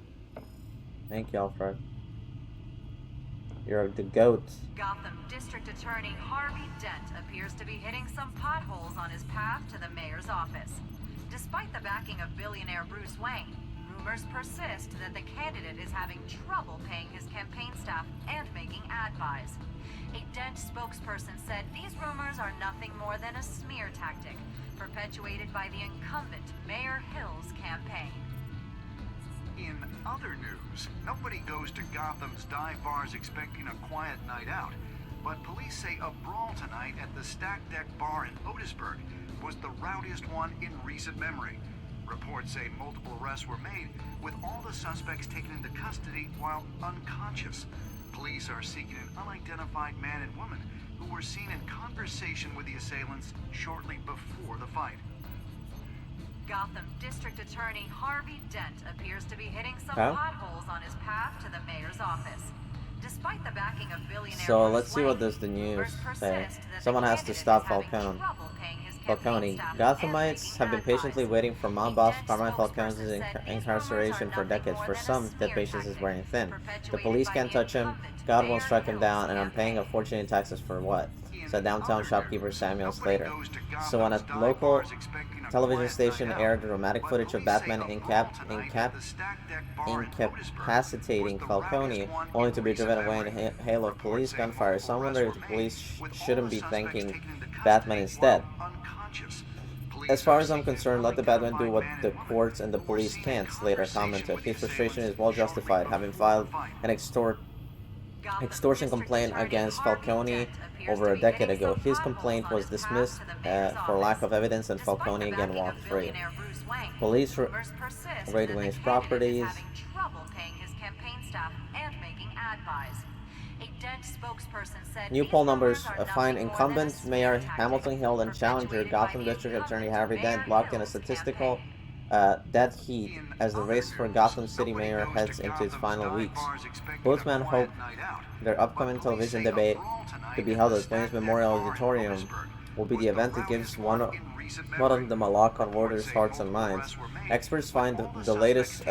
Thank you, Alfred. You're the goat. Gotham District Attorney Harvey Dent appears to be hitting some potholes on his path to the mayor's office. Despite the backing of billionaire Bruce Wayne, rumors persist that the candidate is having trouble paying his campaign staff and making ad buys. A Dent spokesperson said these rumors are nothing more than a smear tactic perpetuated by the incumbent Mayor Hill's campaign. In other news, nobody goes to Gotham's dive bars expecting a quiet night out, but police say a brawl tonight at the Stack Deck Bar in Otisburg was the rowdiest one in recent memory. Reports say multiple arrests were made, with all the suspects taken into custody while unconscious. Police are seeking an unidentified man and woman who were seen in conversation with the assailants shortly before the fight. Gotham District Attorney Harvey Dent appears to be hitting some Huh? potholes on his path to the mayor's office. Despite the backing of billionaire So Bruce let's see what Wayne, does the news rumors say. persist that the Someone has to candidate stop is having Falcone. trouble paying his Falcone. campaign staff and Gothamites making have been ad patiently buys. waiting for mob boss Dent Carmine spokesperson Falcone's said these incarceration rumors for are decades. nothing For more than some, a the smear patience is tactic wearing thin. The perpetuated police by can't the touch him. incumbent God Mayor won't strike him Hill's down, and I'm paying a campaign. fortune in taxes for what? Said downtown shopkeeper Samuel Slater. Goes to So when a Gotham's dive local bars expecting a television quiet station night out, aired dramatic but footage of police say Batman a brawl tonight at the Stack Deck Bar in Otisburg incapacitating was the Falcone, rowdiest one only in to be recent driven away in memory. a hail of police Reports say gunfire. multiple Some wonder if arrests the were police made, with all shouldn't the be suspects thanking taken into Batman custody instead. while unconscious. As far as I'm concerned, let the Batman do what the courts and the police can't, Slater commented. His frustration is well justified, having filed an extortion complaint against Falcone over a decade ago. His complaint was dismissed for lack of evidence, and Falcone again walked free. Police raided Wayne's properties. Having trouble paying his campaign staff and making ad buys. A Dent spokesperson said New these poll numbers rumors are find nothing more than a incumbent smear Mayor tactic Hamilton Hill and challenger perpetuated by Gotham the District Attorney incumbent Harvey Mayor Dent locked in a Hill's statistical campaign. dead heat as the race for Gotham City Mayor heads into its final weeks. Both men hope their upcoming television debate, to be held at Wayne's Memorial Auditorium, will be the event that gives one of them a lock on voters' hearts and minds. Experts find the latest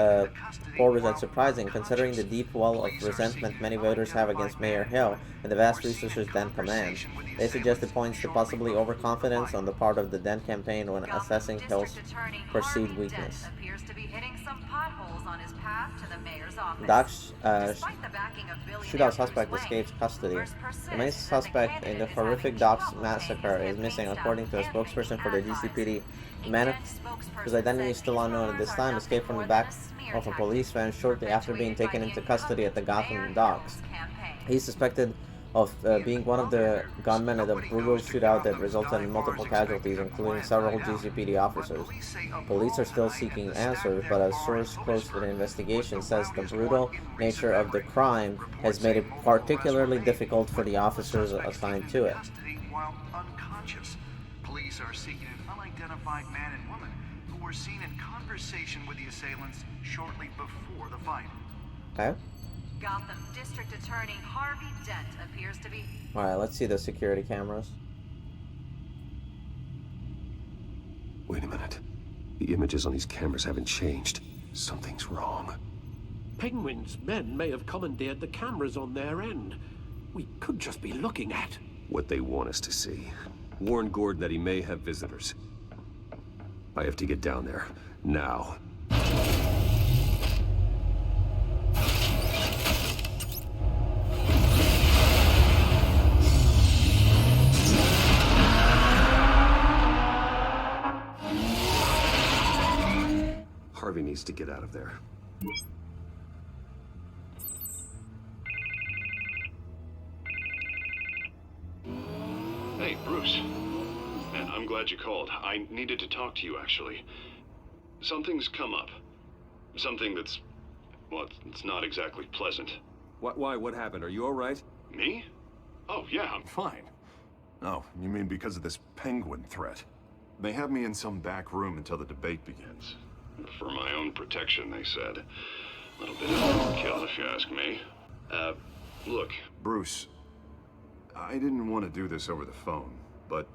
poll result surprising, considering the deep well of resentment many voters have against Mayor Hill and the vast resources Dent commands. They suggest it points to possibly overconfidence on the part of the Dent campaign when assessing Hill's perceived weakness. Doc's shootout suspect escapes custody. The main suspect in the horrific Doc's massacre is missing, according to a spokesperson for the GCPD. The man, whose identity is still unknown at this time, escaped from the back of a police van shortly after being taken into custody at the Gotham docks. He's suspected of being one of the gunmen at a brutal shootout that resulted in multiple casualties, including several GCPD officers. Police are still seeking answers, but a source close to the investigation says the brutal nature of the crime has made it particularly difficult for the officers assigned to it. While unconscious, police are seeking an unidentified man and woman who were seen in conversation with the assailants shortly before the fight. Okay. Gotham District Attorney Harvey Dent appears to be... Alright, let's see the security cameras. Wait a minute. The images on these cameras haven't changed. Something's wrong. Penguin's men may have commandeered the cameras on their end. We could just be looking at What they want us to see. Warn Gordon that he may have visitors. I have to get down there. Now. Harvey needs to get out of there. Hey, Bruce. Man, I'm glad you called. I needed to talk to you, actually. Something's come up. Something that's... well, it's not exactly pleasant. Why? What happened? Are you all right? Me? Oh, yeah, I'm fine. Oh, you mean because of this penguin threat? They have me in some back room until the debate begins. For my own protection, they said. A little bit of overkill, if you ask me. Look, Bruce, I didn't want to do this over the phone, but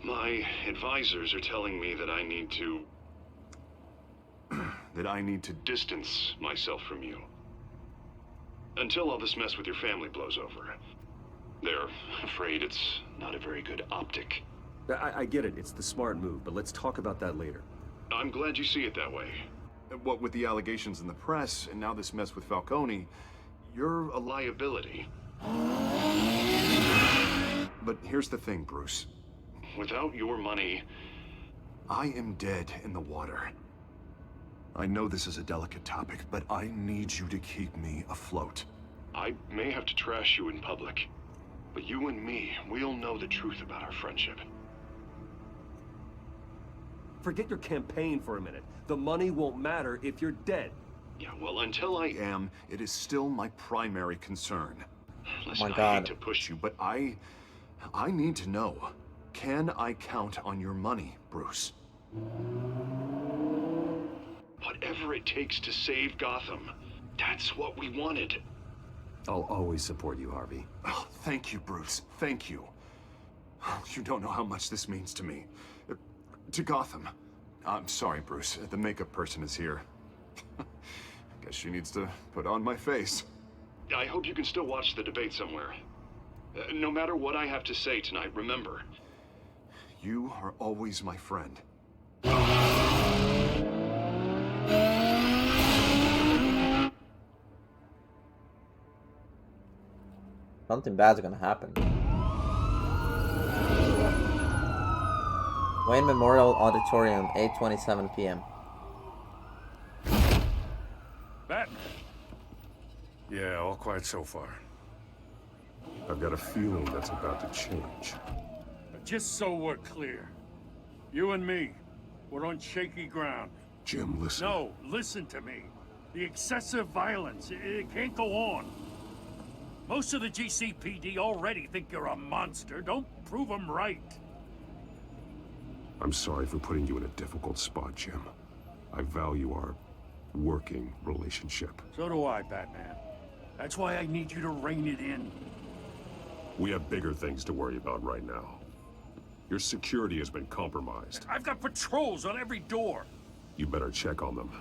my advisors are telling me that I need to... that I need to distance myself from you. Until all this mess with your family blows over. They're afraid it's not a very good optic. I get it. It's the smart move, but let's talk about that later. I'm glad you see it that way. What with the allegations in the press, and now this mess with Falcone, you're A liability. But here's the thing, Bruce. Without your money... I am dead in the water. I know this is a delicate topic, but I need you to keep me afloat. I may have to trash you in public, but you and me, we'll know the truth about our friendship. Forget your campaign for a minute. The money won't matter if you're dead. Yeah, well, until I am, it is still my primary concern. Listen, Oh my God. I hate to push you, but I need to know. Can I count on your money, Bruce? whatever it takes to save Gotham, that's what we wanted. I'll always support you, Harvey. Oh, thank you, Bruce. Thank you. You don't know how much this means to me. To Gotham. I'm sorry, Bruce. The makeup person is here. Guess she needs to put on my face. I hope you can still watch the debate somewhere. No matter what I have to say tonight, remember. You are always my friend. Something bad's gonna happen. Wayne Memorial Auditorium, 8:27 p.m. Batman. Yeah, all quiet so far. I've got a feeling that's about to change. Just so we're clear, you and me, we're on shaky ground. Jim, listen. No, listen to me. The excessive violence, it can't go on. Most of the GCPD already think you're a monster. Don't prove them right. I'm sorry for putting you in a difficult spot, Jim. I value our working relationship. So do I, Batman. That's why I need you to rein it in. We have bigger things to worry about right now. Your security has been compromised. I've got patrols on every door. You better check on them.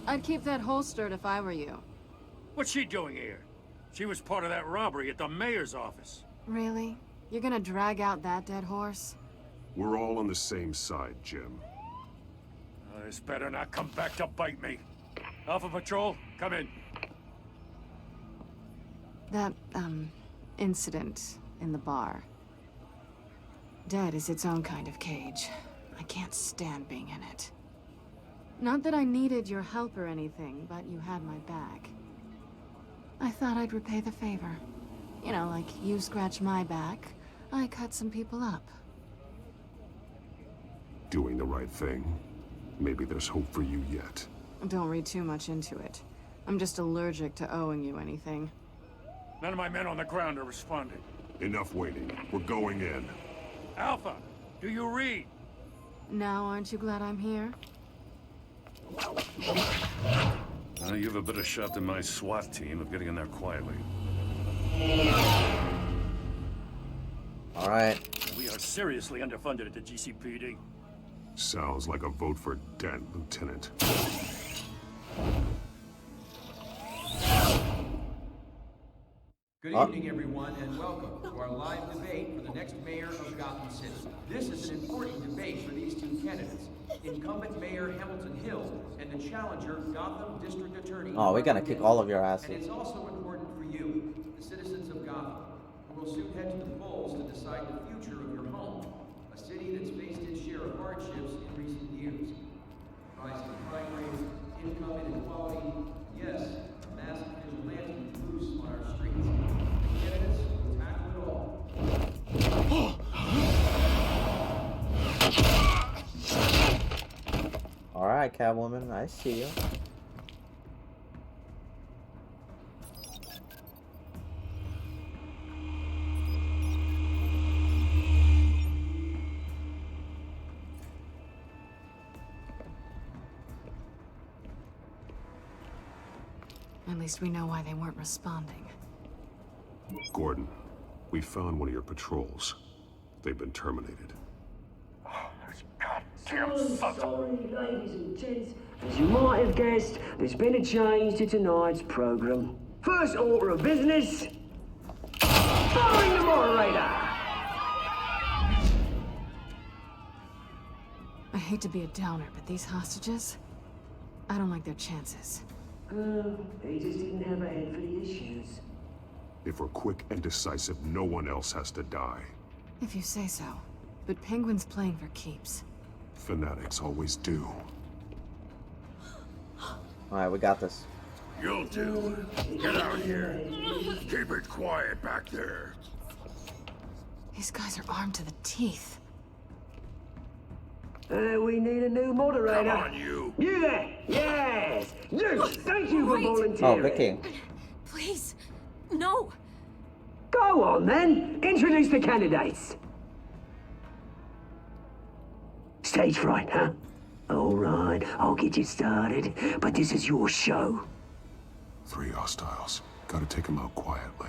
I'd keep that holstered if I were you. What's she doing here? She was part of that robbery at the mayor's office. Really? You're gonna drag out that dead horse? We're all on the same side, Jim. This better not come back to bite me. Alpha Patrol, come in. That, incident in the bar. Dead is its own kind of cage. I can't stand being in it. Not that I needed your help or anything, but you had my back. I thought I'd repay the favor. You know, like you scratch my back, I cut some people up. Doing the right thing. Maybe there's hope for you yet. Don't read too much into it. I'm just allergic to owing you anything. None of my men on the ground are responding. Enough waiting. We're going in. Alpha, do you read? Now aren't you glad I'm here? You have a better shot than my SWAT team of getting in there quietly. All right. We are seriously underfunded at the GCPD. Sounds like a vote for Dent, Lieutenant. Good evening, everyone, and welcome to our live debate for the next mayor of Gotham City. This is an important debate for these two candidates, incumbent Mayor Hamilton Hill and the challenger Gotham District Attorney. Oh, we're gonna kick all of your And asses. it's also important for you, the citizens of Gotham, who will soon head to the polls to decide the future of your home, a city that's faced its share of hardships in recent years. Rising crime rates, income inequality, yes, a massive vigilante loose on our streets. The candidates will tackle it all. All right, Catwoman, I see you. At least we know why they weren't responding. Gordon, we found one of your patrols. They've been terminated. Sorry, ladies and gents. As you might have guessed, there's been a change to tonight's program. First order of business, firing the moderator. I hate to be a downer, but these hostages, I don't like their chances. They just didn't have a head for the issues. If we're quick and decisive, no one else has to die. If you say so. But Penguin's playing for keeps. Fanatics always do. All right, we got this. You'll do. Get out here. Keep it quiet back there. These guys are armed to the teeth. We need a new moderator. Come on, you. You there? Yes. You. Thank you for Wait. volunteering. Oh, Vicky. Please. No. Go on then. Introduce the candidates. Stage fright, huh? All right, I'll get you started, but this is your show. 3 hostiles. Gotta take them out quietly.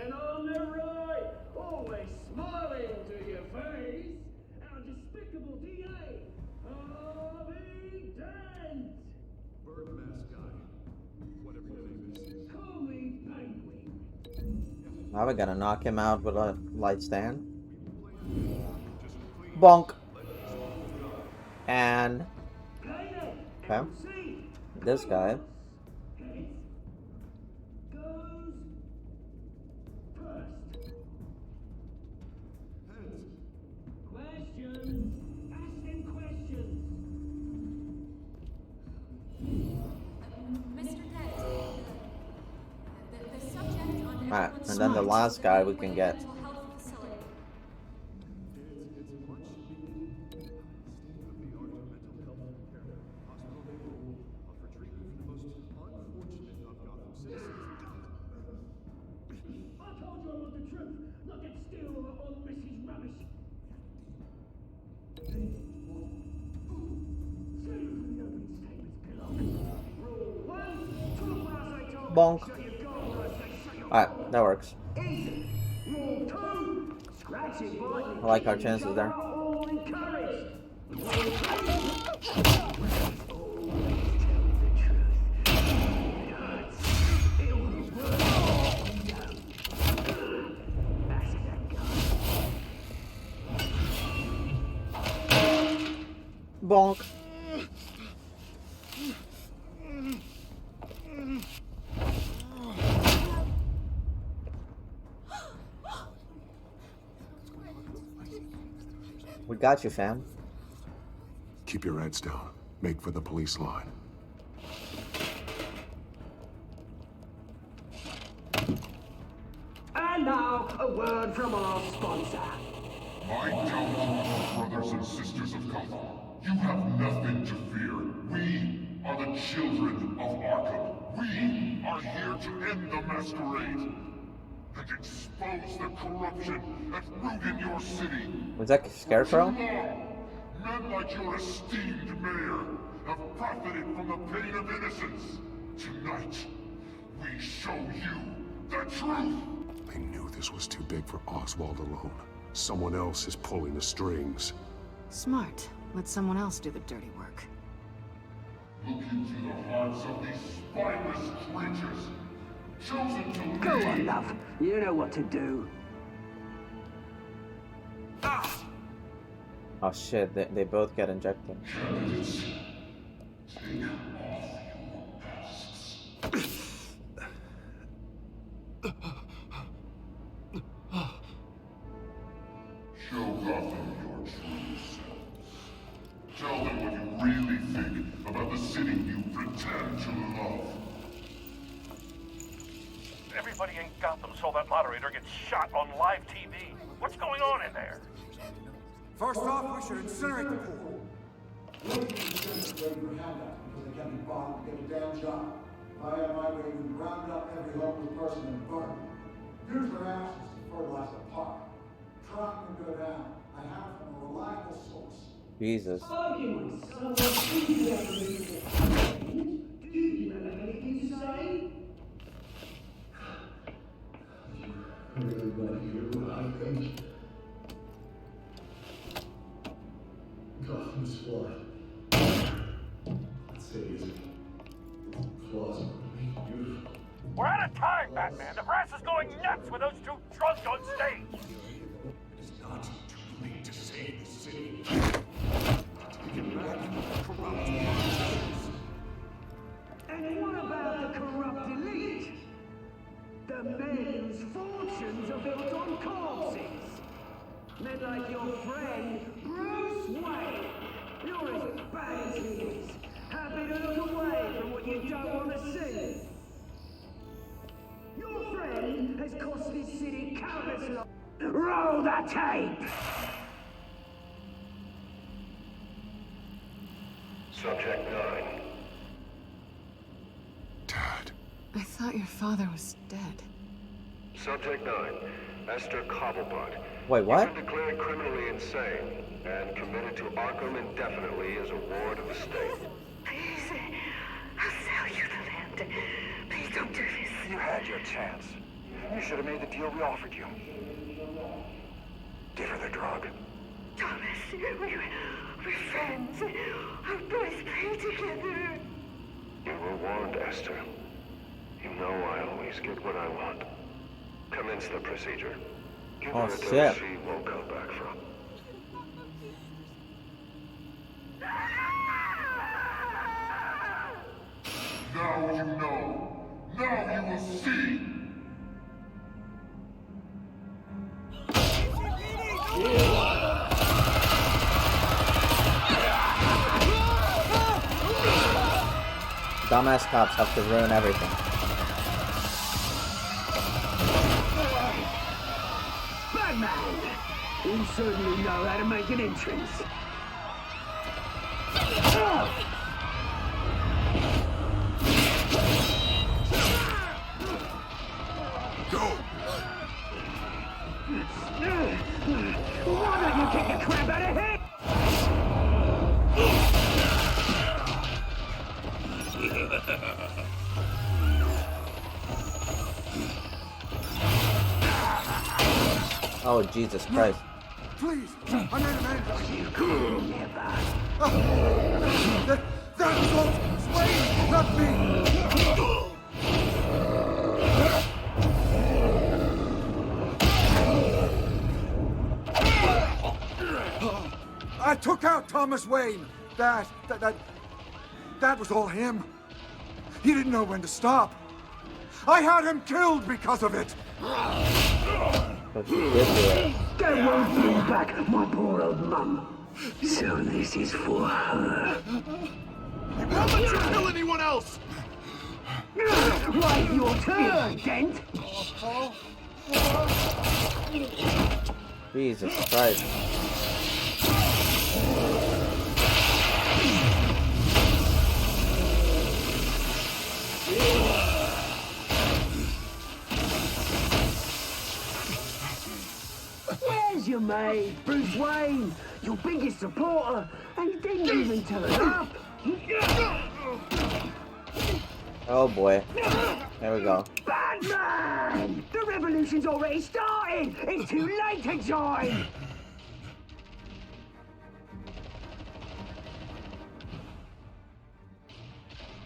And on the right, always smiling to your face, our despicable DA, Harvey Dent. Bird mascot. Whatever your name is. Call me Penguin. Now we gotta knock him out with a light stand. Bonk. And okay, this guy. Alright, and then the last guy we can get. Bonk. Alright, that works. I like our chances there. Bonk. We got you, fam. Keep your heads down. Make for the police line. And now, a word from our sponsor. My Telltale brothers and sisters of Gotham, you have nothing to fear. We are the children of Arkham. We are here to end the masquerade and expose the corruption at root in your city. Was that Scarecrow? Men like your esteemed mayor have profited from the pain of innocence. Tonight, we show you the truth. I knew this was too big for Oswald alone. Someone else is pulling the strings. Smart. Let someone else do the dirty work. Look into the hearts of these spineless creatures, chosen to lead. Go on, love. You know what to do. Oh shit, they both get injected. Candidates, take off your masks. Show Gotham your true selves. Tell them what you really think about the city you pretend to love. Everybody in Gotham saw that moderator get shot on live TV. What's going on in there? First off, we should incinerate the pool. Because they can't be bothered to get a damn job. I have my way to round up every homeless person in the burn. Use their ashes to fertilize the park. Trying to go down. I have it from a reliable source. Jesus. Everybody here what I think. Gotham's flood. That city is plausibly beautiful. We're out of time, Batman. The press is going nuts with those two drunks on stage. It is not too late to save the city. To get back corrupt monsters. And what about the corrupt elite? The men whose fortunes are built on corpses. Men like your friend, Bruce Wayne. You're as bad as he is. Happy to look away from what you don't want to see. Your friend has cost this city countless lives. Roll the tape! Subject 9. Dad. I thought your father was dead. Subject 9. Esther Cobblepot. Wait, what? You've been declared criminally insane and committed to Arkham indefinitely as a ward of the state. Please, I'll sell you the land. Please don't do this. You had your chance. You should have made the deal we offered you. Give her the drug. Thomas, we're friends. Our boys play together. You were warned, Esther. You know I always get what I want. Commence the procedure. Give her a dose shit. she won't come back from. Now you know. Now you will see. Dumbass cops have to ruin everything. Batman! You certainly know how to make an entrance. Go! Why don't you kick the crap out of him? Oh, Jesus Christ. Please, I made a man. You could never. That was all Wayne, not me. I took out Thomas Wayne. That was all him. He didn't know when to stop. I had him killed because of it. That won't bring back my poor old mum. So this is for her. He won't let you kill anyone else! Right, your turn, Dent. Jesus Christ. Where's your mate, Bruce Wayne? Your biggest supporter, and he didn't even turn up. Oh boy. There we go. Batman! The revolution's already started! It's too late to join!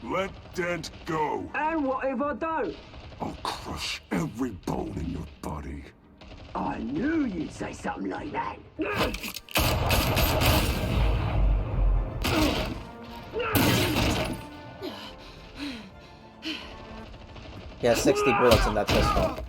Let Dent go. And what if I don't? I'll crush every bone in your body. I knew you'd say something like that. He has 60 bullets in that pistol.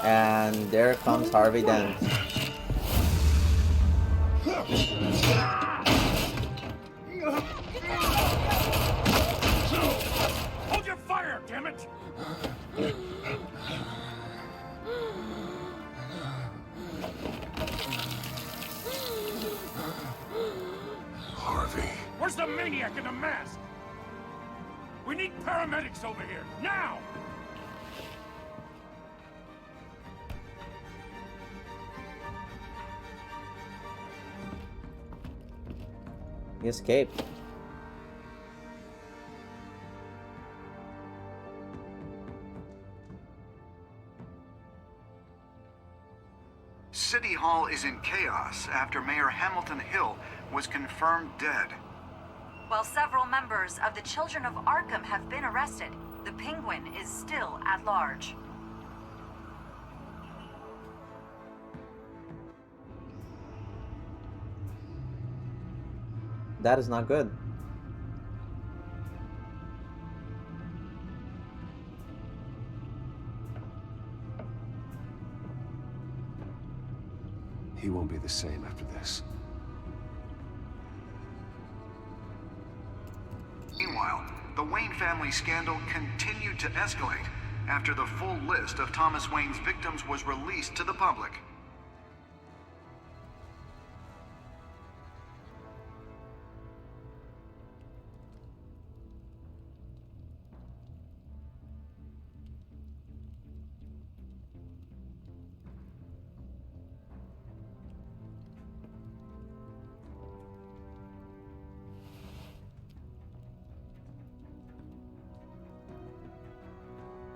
And there comes Harvey Dent. Hold your fire, damn it! Harvey. Where's the maniac in the mask? We need paramedics over here, now! He escaped. City Hall is in chaos after Mayor Hamilton Hill was confirmed dead. While several members of the Children of Arkham have been arrested, the Penguin is still at large. That is not good. He won't be the same after this. Meanwhile, the Wayne family scandal continued to escalate after the full list of Thomas Wayne's victims was released to the public.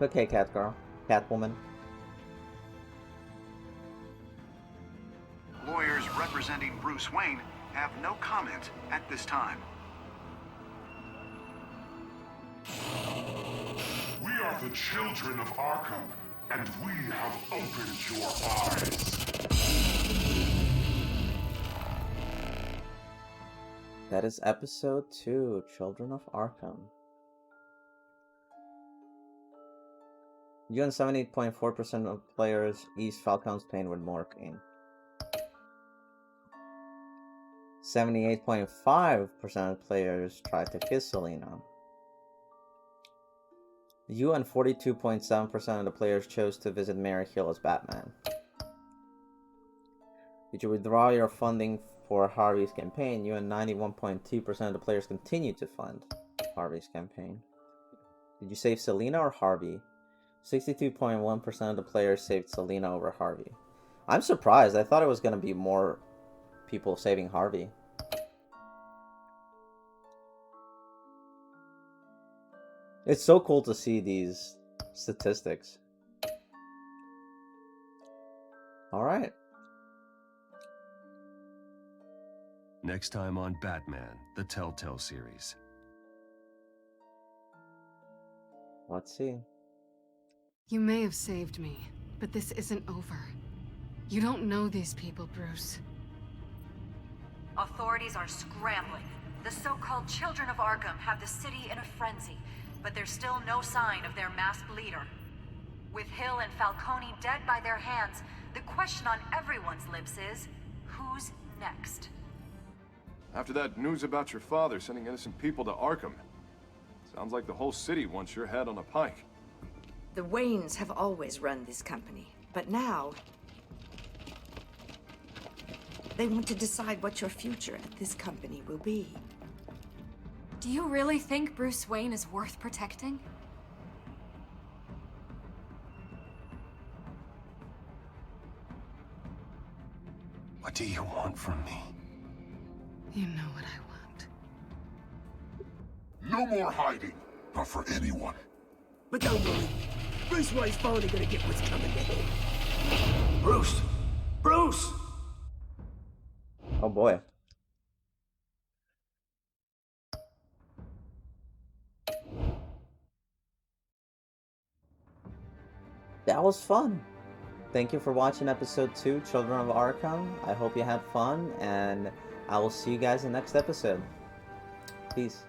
Okay, Catgirl. Catwoman. Lawyers representing Bruce Wayne have no comment at this time. We are the children of Arkham, and we have opened your eyes. That is episode 2, Children of Arkham. You and 78.4% of players ease Falcon's pain with more Kane. 78.5% of players try to kiss Selina. You and 42.7% of the players chose to visit Mary Hill as Batman. Did you withdraw your funding for Harvey's campaign? You and 91.2% of the players continue to fund Harvey's campaign. Did you save Selena or Harvey? 62.1% of the players saved Selena over Harvey. I'm surprised. I thought it was going to be more people saving Harvey. It's so cool to see these statistics. All right. Next time on Batman, the Telltale Series. Let's see. You may have saved me, but this isn't over. You don't know these people, Bruce. Authorities are scrambling. The so-called Children of Arkham have the city in a frenzy, but there's still no sign of their masked leader. With Hill and Falcone dead by their hands, the question on everyone's lips is, who's next? After that news about your father sending innocent people to Arkham, sounds like the whole city wants your head on a pike. The Waynes have always run this company, but now they want to decide what your future at this company will be. Do you really think Bruce Wayne is worth protecting? What do you want from me? You know what I No want. more hiding. Not for anyone. But don't worry. Bruce Wayne's finally gonna get what's coming to him. Bruce! Bruce! Oh boy. That was fun. Thank you for watching episode 2, Children of Arkham. I hope you had fun, and I will see you guys in the next episode. Peace.